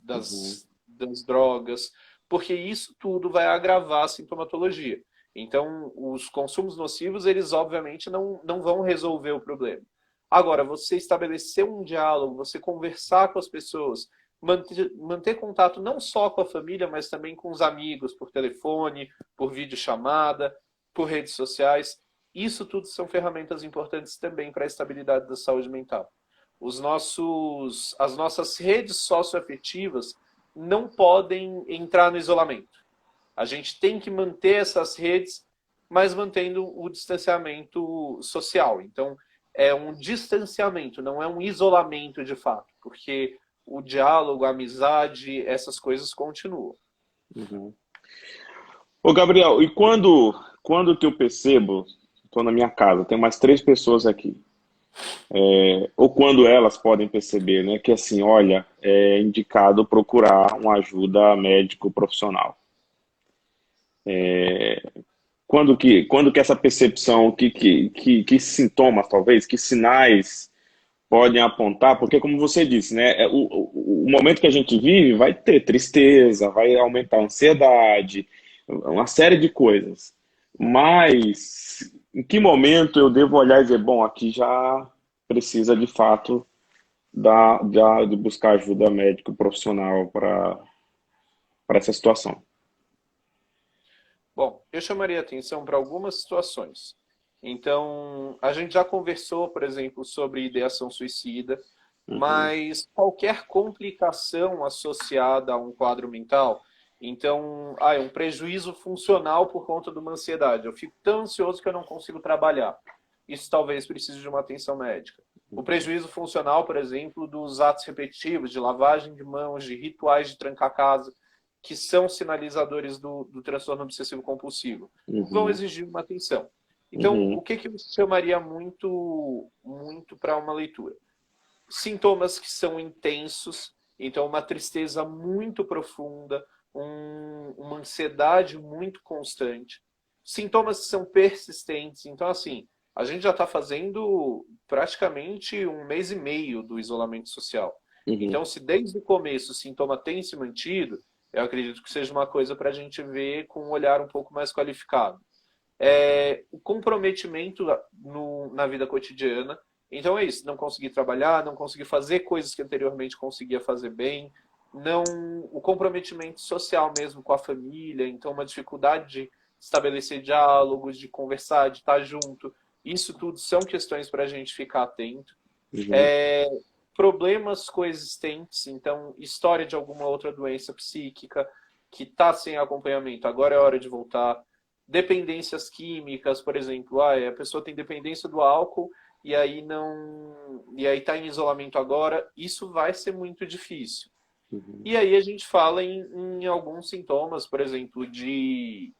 das drogas, porque isso tudo vai agravar a sintomatologia. Então, os consumos nocivos, eles obviamente não vão resolver o problema. Agora, você estabelecer um diálogo, você conversar com as pessoas, manter contato não só com a família, mas também com os amigos, por telefone, por videochamada, por redes sociais, isso tudo são ferramentas importantes também para a estabilidade da saúde mental. As nossas redes socioafetivas não podem entrar no isolamento. A gente tem que manter essas redes, mas mantendo o distanciamento social. Então, é um distanciamento, não é um isolamento de fato, porque o diálogo, a amizade, essas coisas continuam. Uhum. Ô, Gabriel, e quando que eu percebo, estou na minha casa, tem mais 3 pessoas aqui, ou quando elas podem perceber, né, que assim, olha, é indicado procurar uma ajuda médico profissional. Quando que essa percepção, que sintomas talvez, que sinais podem apontar, porque como você disse, né, o momento que a gente vive vai ter tristeza, vai aumentar a ansiedade, uma série de coisas. Mas em que momento eu devo olhar e dizer, bom, aqui já precisa de fato de buscar ajuda médico profissional para essa situação? Bom, eu chamaria atenção para algumas situações. Então, a gente já conversou, por exemplo, sobre ideação suicida, mas qualquer complicação associada a um quadro mental, então, é um prejuízo funcional por conta de uma ansiedade. Eu fico tão ansioso que eu não consigo trabalhar. Isso talvez precise de uma atenção médica. O prejuízo funcional, por exemplo, dos atos repetitivos, de lavagem de mãos, de rituais de trancar casa, que são sinalizadores do transtorno obsessivo-compulsivo, vão exigir uma atenção. Então, o que eu chamaria muito para uma leitura? Sintomas que são intensos, então uma tristeza muito profunda, uma ansiedade muito constante. Sintomas que são persistentes. Então, assim, a gente já está fazendo praticamente 1 mês e meio do isolamento social. Então, se desde o começo o sintoma tem se mantido, eu acredito que seja uma coisa para a gente ver com um olhar um pouco mais qualificado. O comprometimento na vida cotidiana. Então é isso, não conseguir trabalhar, não conseguir fazer coisas que anteriormente conseguia fazer bem, não o comprometimento social mesmo com a família, então uma dificuldade de estabelecer diálogos, de conversar, de estar junto. Isso tudo são questões para a gente ficar atento. Uhum. Problemas coexistentes, então história de alguma outra doença psíquica que está sem acompanhamento, agora é hora de voltar. Dependências químicas, por exemplo, a pessoa tem dependência do álcool e aí está em isolamento agora, isso vai ser muito difícil. Uhum. E aí a gente fala em alguns sintomas, por exemplo, de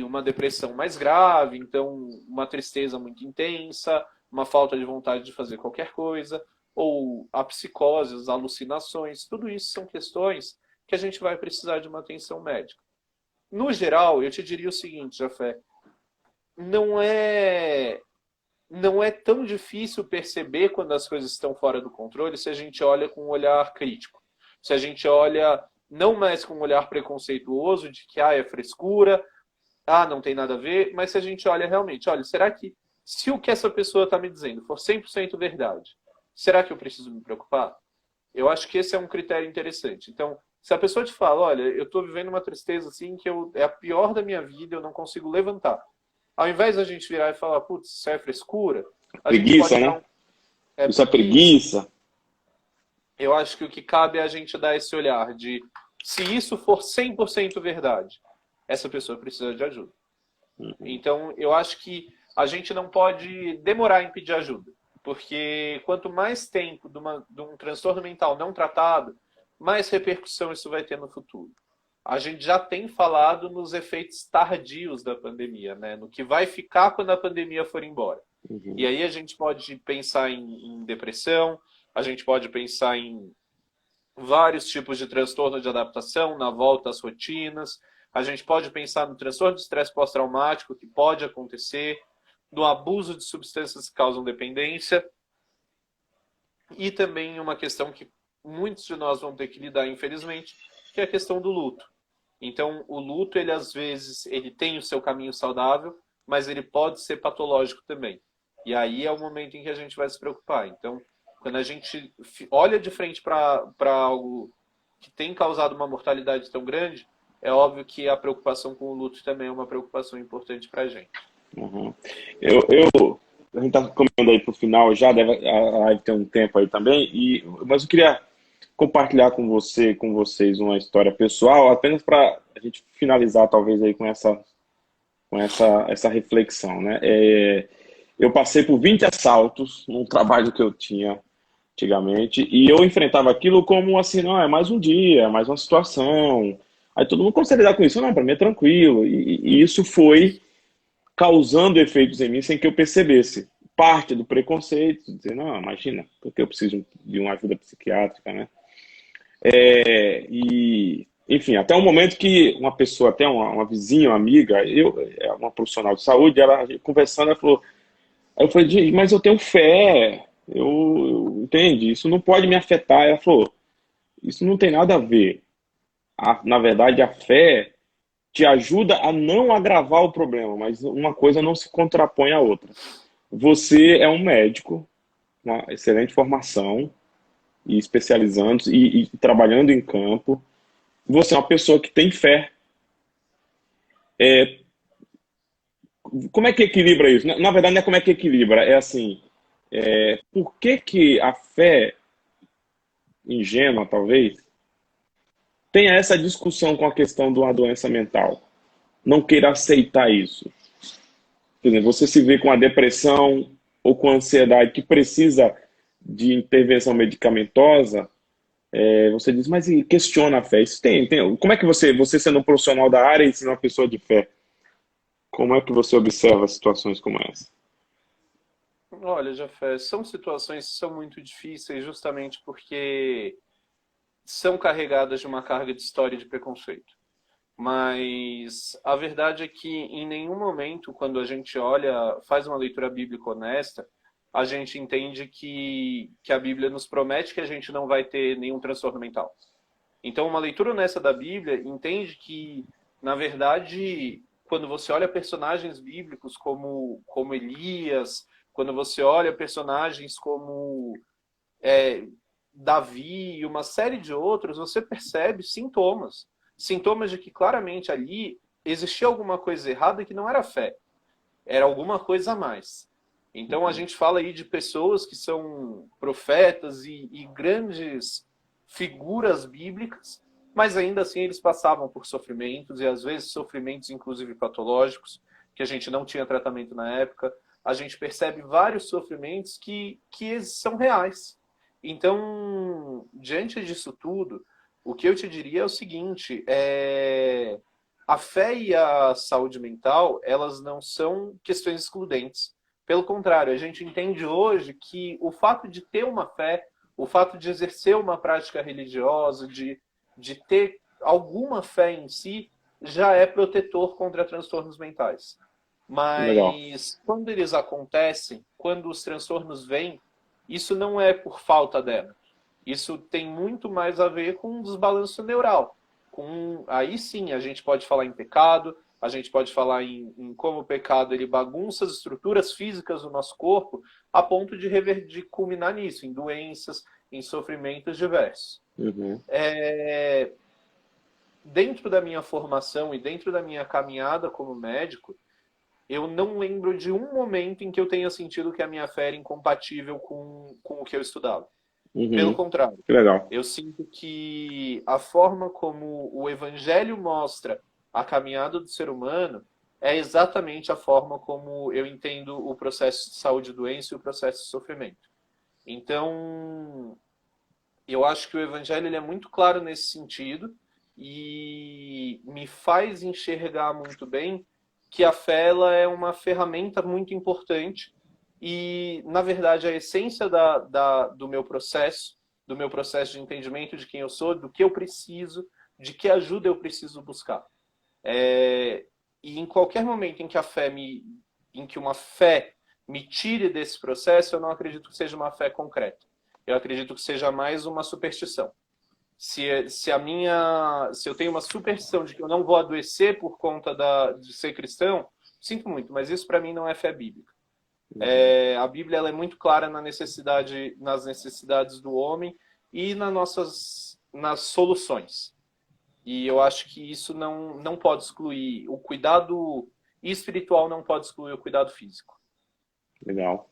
uma depressão mais grave, então uma tristeza muito intensa, uma falta de vontade de fazer qualquer coisa, ou a psicose, as alucinações, tudo isso são questões que a gente vai precisar de uma atenção médica. No geral, eu te diria o seguinte, Jafé, não é tão difícil perceber quando as coisas estão fora do controle se a gente olha com um olhar crítico. Se a gente olha não mais com um olhar preconceituoso de que é frescura, não tem nada a ver, mas se a gente olha realmente, olha, será que se o que essa pessoa está me dizendo for 100% verdade, será que eu preciso me preocupar? Eu acho que esse é um critério interessante. Então, se a pessoa te fala, olha, eu estou vivendo uma tristeza assim que é a pior da minha vida, eu não consigo levantar. Ao invés da gente virar e falar, putz, isso é frescura, a gente Preguiça, pode né? Isso é preguiça. Eu acho que o que cabe é a gente dar esse olhar de, se isso for 100% verdade, essa pessoa precisa de ajuda. Então, eu acho que a gente não pode demorar em pedir ajuda, porque quanto mais tempo de um transtorno mental não tratado, mais repercussão isso vai ter no futuro. A gente já tem falado nos efeitos tardios da pandemia, né? No que vai ficar quando a pandemia for embora. Uhum. E aí a gente pode pensar em depressão, a gente pode pensar em vários tipos de transtorno de adaptação, na volta às rotinas. A gente pode pensar no transtorno de estresse pós-traumático, que pode acontecer, no abuso de substâncias que causam dependência, e também uma questão que muitos de nós vão ter que lidar, infelizmente, que é a questão do luto. Então, o luto, ele às vezes, ele tem o seu caminho saudável, mas ele pode ser patológico também. E aí é o momento em que a gente vai se preocupar. Então, quando a gente olha de frente para algo que tem causado uma mortalidade tão grande, é óbvio que a preocupação com o luto também é uma preocupação importante para a gente. Uhum. A gente está caminhando aí para o final já, a live tem um tempo aí também, mas eu queria compartilhar com vocês uma história pessoal, apenas para a gente finalizar talvez aí com essa reflexão, né? Eu passei por 20 assaltos num trabalho que eu tinha antigamente, e eu enfrentava aquilo como assim, não, é mais um dia, é mais uma situação. Aí todo mundo consegue lidar com isso, não, para mim é tranquilo. E isso foi causando efeitos em mim sem que eu percebesse. Parte do preconceito, dizer, não, imagina, porque eu preciso de uma ajuda psiquiátrica, né? Enfim, até o momento que uma pessoa, até uma vizinha, uma amiga, uma profissional de saúde, ela conversando, ela falou, aí eu falei, mas eu tenho fé, entende? Isso não pode me afetar. Ela falou, isso não tem nada a ver. Na verdade, a fé te ajuda a não agravar o problema, mas uma coisa não se contrapõe à outra. Você é um médico, uma excelente formação, e especializando e trabalhando em campo. Você é uma pessoa que tem fé. Como é que equilibra isso? Na verdade, não é como é que equilibra, é assim, por que a fé ingênua, talvez, tenha essa discussão com a questão de uma doença mental? Não queira aceitar isso. Por exemplo, você se vê com a depressão ou com a ansiedade que precisa de intervenção medicamentosa, você diz, mas questiona a fé. Isso tem. Como é que você sendo um profissional da área e sendo uma pessoa de fé, como é que você observa situações como essa? Olha, Jafé, são situações que são muito difíceis justamente porque são carregadas de uma carga de história e de preconceito. Mas a verdade é que em nenhum momento, quando a gente olha, faz uma leitura bíblica honesta, a gente entende que a Bíblia nos promete que a gente não vai ter nenhum transtorno mental. Então, uma leitura honesta da Bíblia entende que, na verdade, quando você olha personagens bíblicos como Elias, quando você olha personagens como Davi e uma série de outros, você percebe sintomas. Sintomas de que claramente ali existia alguma coisa errada que não era fé, era alguma coisa a mais. Então a gente fala aí de pessoas que são profetas e grandes figuras bíblicas, mas ainda assim eles passavam por sofrimentos, e às vezes sofrimentos inclusive patológicos, que a gente não tinha tratamento na época. A gente percebe vários sofrimentos que são reais. Então, diante disso tudo, o que eu te diria é o seguinte, a fé e a saúde mental, elas não são questões excludentes. Pelo contrário, a gente entende hoje que o fato de ter uma fé, o fato de exercer uma prática religiosa, de ter alguma fé em si, já é protetor contra transtornos mentais. Legal. Mas quando eles acontecem, quando os transtornos vêm, isso não é por falta dela. Isso tem muito mais a ver com um desbalanço neural. Aí sim, a gente pode falar em pecado, a gente pode falar em como o pecado ele bagunça as estruturas físicas do nosso corpo a ponto de culminar nisso, em doenças, em sofrimentos diversos. Uhum. Dentro da minha formação e dentro da minha caminhada como médico, eu não lembro de um momento em que eu tenha sentido que a minha fé era incompatível com o que eu estudava. Pelo Uhum. contrário, Que legal. eu sinto que a forma como o Evangelho mostra a caminhada do ser humano é exatamente a forma como eu entendo o processo de saúde e doença e o processo de sofrimento. Então, eu acho que o Evangelho ele é muito claro nesse sentido e me faz enxergar muito bem que a fé ela é uma ferramenta muito importante e, na verdade, a essência do meu processo de entendimento de quem eu sou, do que eu preciso, de que ajuda eu preciso buscar. E em qualquer momento em que uma fé me tire desse processo, eu não acredito que seja uma fé concreta. Eu acredito que seja mais uma superstição. Se eu tenho uma superstição de que eu não vou adoecer por conta de ser cristão, sinto muito, mas isso para mim não é fé bíblica. A Bíblia ela é muito clara nas necessidades do homem e nas soluções. E eu acho que isso não pode excluir. O cuidado espiritual não pode excluir o cuidado físico. Legal.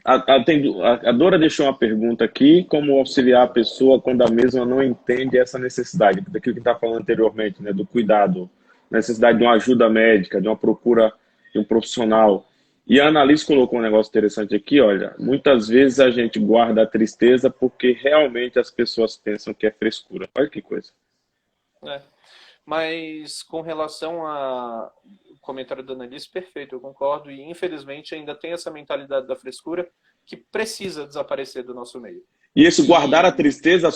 A Dora deixou uma pergunta aqui: como auxiliar a pessoa quando a mesma não entende essa necessidade, daquilo que está falando anteriormente, né, do cuidado, necessidade de uma ajuda médica, de uma procura de um profissional. E a Annalise colocou um negócio interessante aqui, olha, muitas vezes a gente guarda a tristeza porque realmente as pessoas pensam que é frescura. Olha que coisa. Mas com relação ao comentário da Annalise, perfeito, eu concordo. E infelizmente ainda tem essa mentalidade da frescura que precisa desaparecer do nosso meio. E esse guardar a tristeza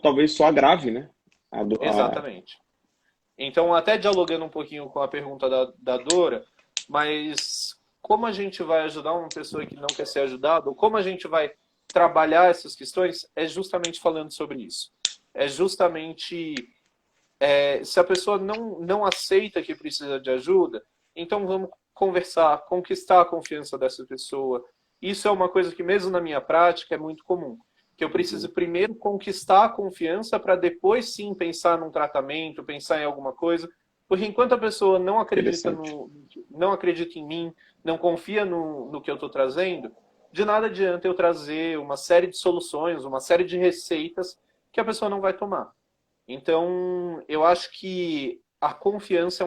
talvez só agrave, né? Exatamente. Então, até dialogando um pouquinho com a pergunta da Dora, mas como a gente vai ajudar uma pessoa que não quer ser ajudada, ou como a gente vai trabalhar essas questões, é justamente falando sobre isso. É justamente... se a pessoa não aceita que precisa de ajuda, então vamos conversar, conquistar a confiança dessa pessoa. Isso é uma coisa que mesmo na minha prática é muito comum. Que eu preciso primeiro conquistar a confiança para depois sim pensar num tratamento, pensar em alguma coisa. Porque enquanto a pessoa não acredita em mim, não confia no que eu estou trazendo, de nada adianta eu trazer uma série de soluções, uma série de receitas que a pessoa não vai tomar. Então, eu acho que a confiança é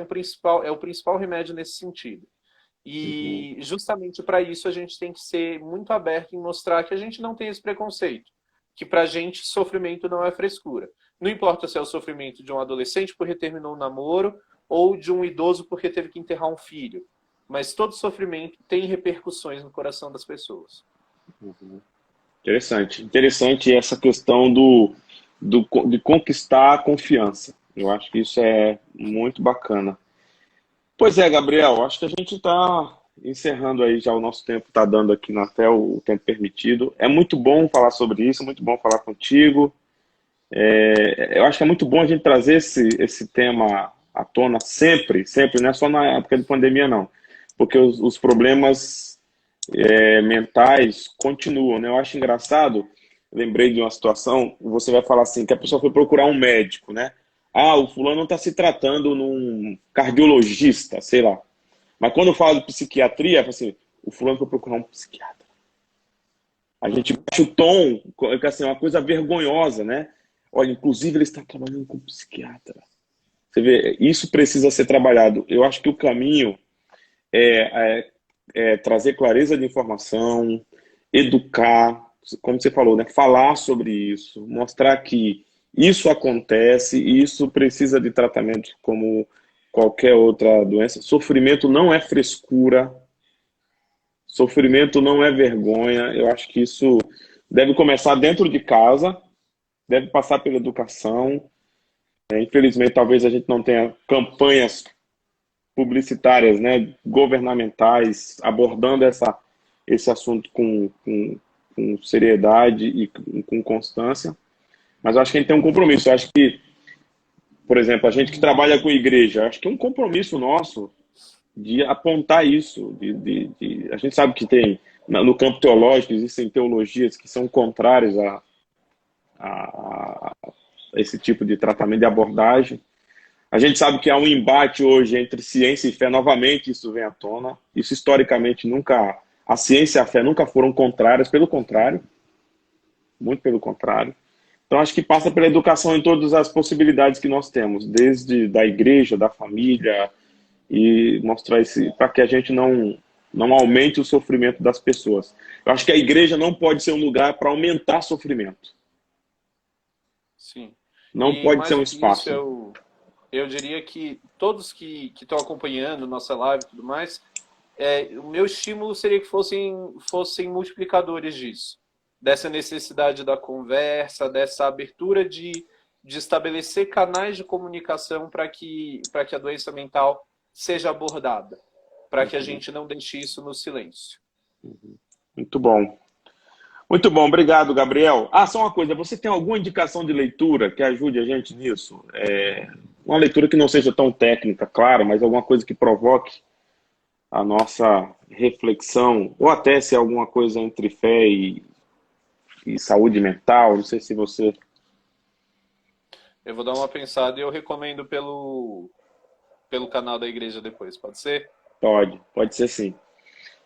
o principal remédio nesse sentido. E justamente para isso a gente tem que ser muito aberto em mostrar que a gente não tem esse preconceito. Que para a gente sofrimento não é frescura. Não importa se é o sofrimento de um adolescente porque terminou um namoro ou de um idoso porque teve que enterrar um filho. Mas todo sofrimento tem repercussões no coração das pessoas. Interessante. Interessante essa questão de conquistar a confiança. Eu acho que isso é muito bacana. Pois é, Gabriel, acho que a gente está encerrando aí já, o nosso tempo está dando aqui na tela, o tempo permitido. É muito bom falar sobre isso, muito bom falar contigo. Eu acho que é muito bom a gente trazer esse tema à tona sempre, não é só na época de pandemia, não. Porque os problemas mentais continuam, né? Eu acho engraçado lembrei de uma situação, você vai falar assim, que a pessoa foi procurar um médico, né? Ah, o fulano está se tratando num cardiologista, sei lá. Mas quando fala de psiquiatria, fala assim, o fulano foi procurar um psiquiatra. A gente Uhum. baixa o tom, que assim, é uma coisa vergonhosa, né? Olha, inclusive ele está trabalhando com um psiquiatra. Você vê, isso precisa ser trabalhado. Eu acho que o caminho é trazer clareza de informação, educar, como você falou, né? Falar sobre isso, mostrar que isso acontece e isso precisa de tratamento como qualquer outra doença. Sofrimento não é frescura, sofrimento não é vergonha. Eu acho que isso deve começar dentro de casa, deve passar pela educação. Infelizmente, talvez a gente não tenha campanhas publicitárias, né, governamentais, abordando esse assunto com seriedade e com constância. Mas eu acho que a gente tem um compromisso. Eu acho que, por exemplo, a gente que trabalha com igreja, acho que é um compromisso nosso de apontar isso. A gente sabe que tem, no campo teológico, existem teologias que são contrárias a esse tipo de tratamento, de abordagem. A gente sabe que há um embate hoje entre ciência e fé, novamente isso vem à tona. Isso historicamente nunca, a ciência e a fé nunca foram contrárias, pelo contrário, muito pelo contrário. Então acho que passa pela educação em todas as possibilidades que nós temos, desde da igreja, da família, e mostrar esse, para que a gente não aumente o sofrimento das pessoas. Eu acho que a igreja não pode ser um lugar para aumentar sofrimento. Sim. Não E pode ser mais um do que isso, espaço. eu diria que todos que estão acompanhando nossa live e tudo mais, o meu estímulo seria que fossem multiplicadores disso. Dessa necessidade da conversa, dessa abertura de estabelecer canais de comunicação para que a doença mental seja abordada, para que a gente não deixe isso no silêncio. Muito bom. Muito bom, obrigado, Gabriel. Ah, só uma coisa, você tem alguma indicação de leitura que ajude a gente nisso? Uma leitura que não seja tão técnica, claro, mas alguma coisa que provoque a nossa reflexão, ou até se é alguma coisa entre fé e saúde mental, não sei se você... Eu vou dar uma pensada e eu recomendo pelo canal da igreja depois, pode ser? Pode ser sim.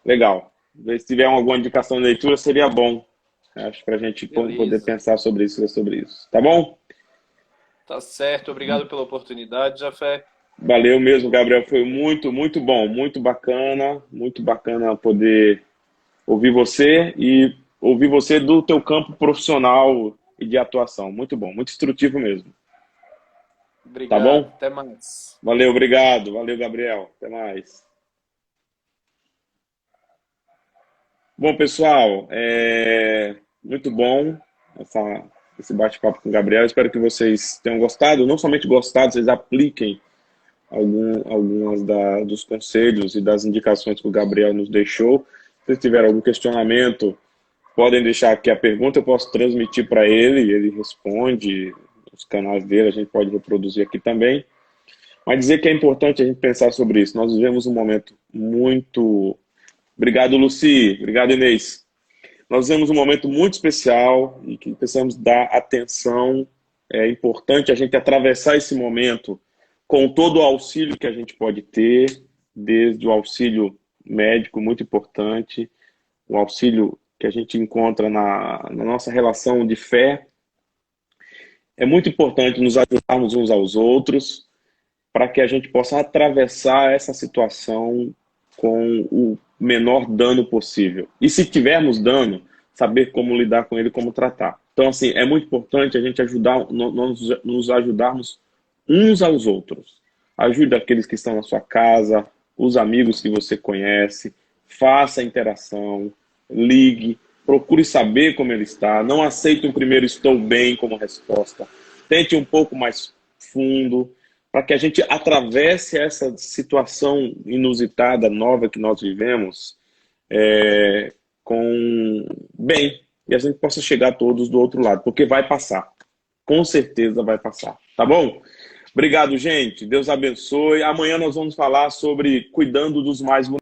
Legal. Se tiver alguma indicação de leitura, seria bom. Acho para a gente poder Beleza. pensar sobre isso, ler sobre isso. Tá bom? Tá certo, obrigado pela oportunidade, Jafé. Valeu mesmo, Gabriel. Foi muito, muito bom, muito bacana poder ouvir você e ouvir você do teu campo profissional e de atuação. Muito bom, muito instrutivo mesmo. Tá Obrigado, bom? até mais. Valeu, obrigado. Valeu, Gabriel. Até mais. Bom, pessoal, muito bom esse bate-papo com o Gabriel. Espero que vocês tenham gostado. Não somente gostado, vocês apliquem algumas dos conselhos e das indicações que o Gabriel nos deixou. Se vocês tiverem algum questionamento, podem deixar aqui a pergunta, eu posso transmitir para ele, ele responde nos canais dele, a gente pode reproduzir aqui também. Mas dizer que é importante a gente pensar sobre isso. Nós vivemos um momento muito... Obrigado, Luci. Obrigado, Inês. Nós vivemos um momento muito especial e que precisamos dar atenção. É importante a gente atravessar esse momento com todo o auxílio que a gente pode ter, desde o auxílio médico, muito importante, o auxílio que a gente encontra na nossa relação de fé. É muito importante nos ajudarmos uns aos outros para que a gente possa atravessar essa situação com o menor dano possível. E se tivermos dano, saber como lidar com ele, como tratar. Então, assim, é muito importante a gente nos ajudarmos uns aos outros. Ajude aqueles que estão na sua casa, os amigos que você conhece, faça a interação, ligue, procure saber como ele está, não aceite o primeiro estou bem como resposta. Tente um pouco mais fundo, para que a gente atravesse essa situação inusitada, nova que nós vivemos, com bem, e a gente possa chegar todos do outro lado, porque vai passar. Com certeza vai passar. Tá bom? Obrigado, gente. Deus abençoe. Amanhã nós vamos falar sobre cuidando dos mais vulneráveis.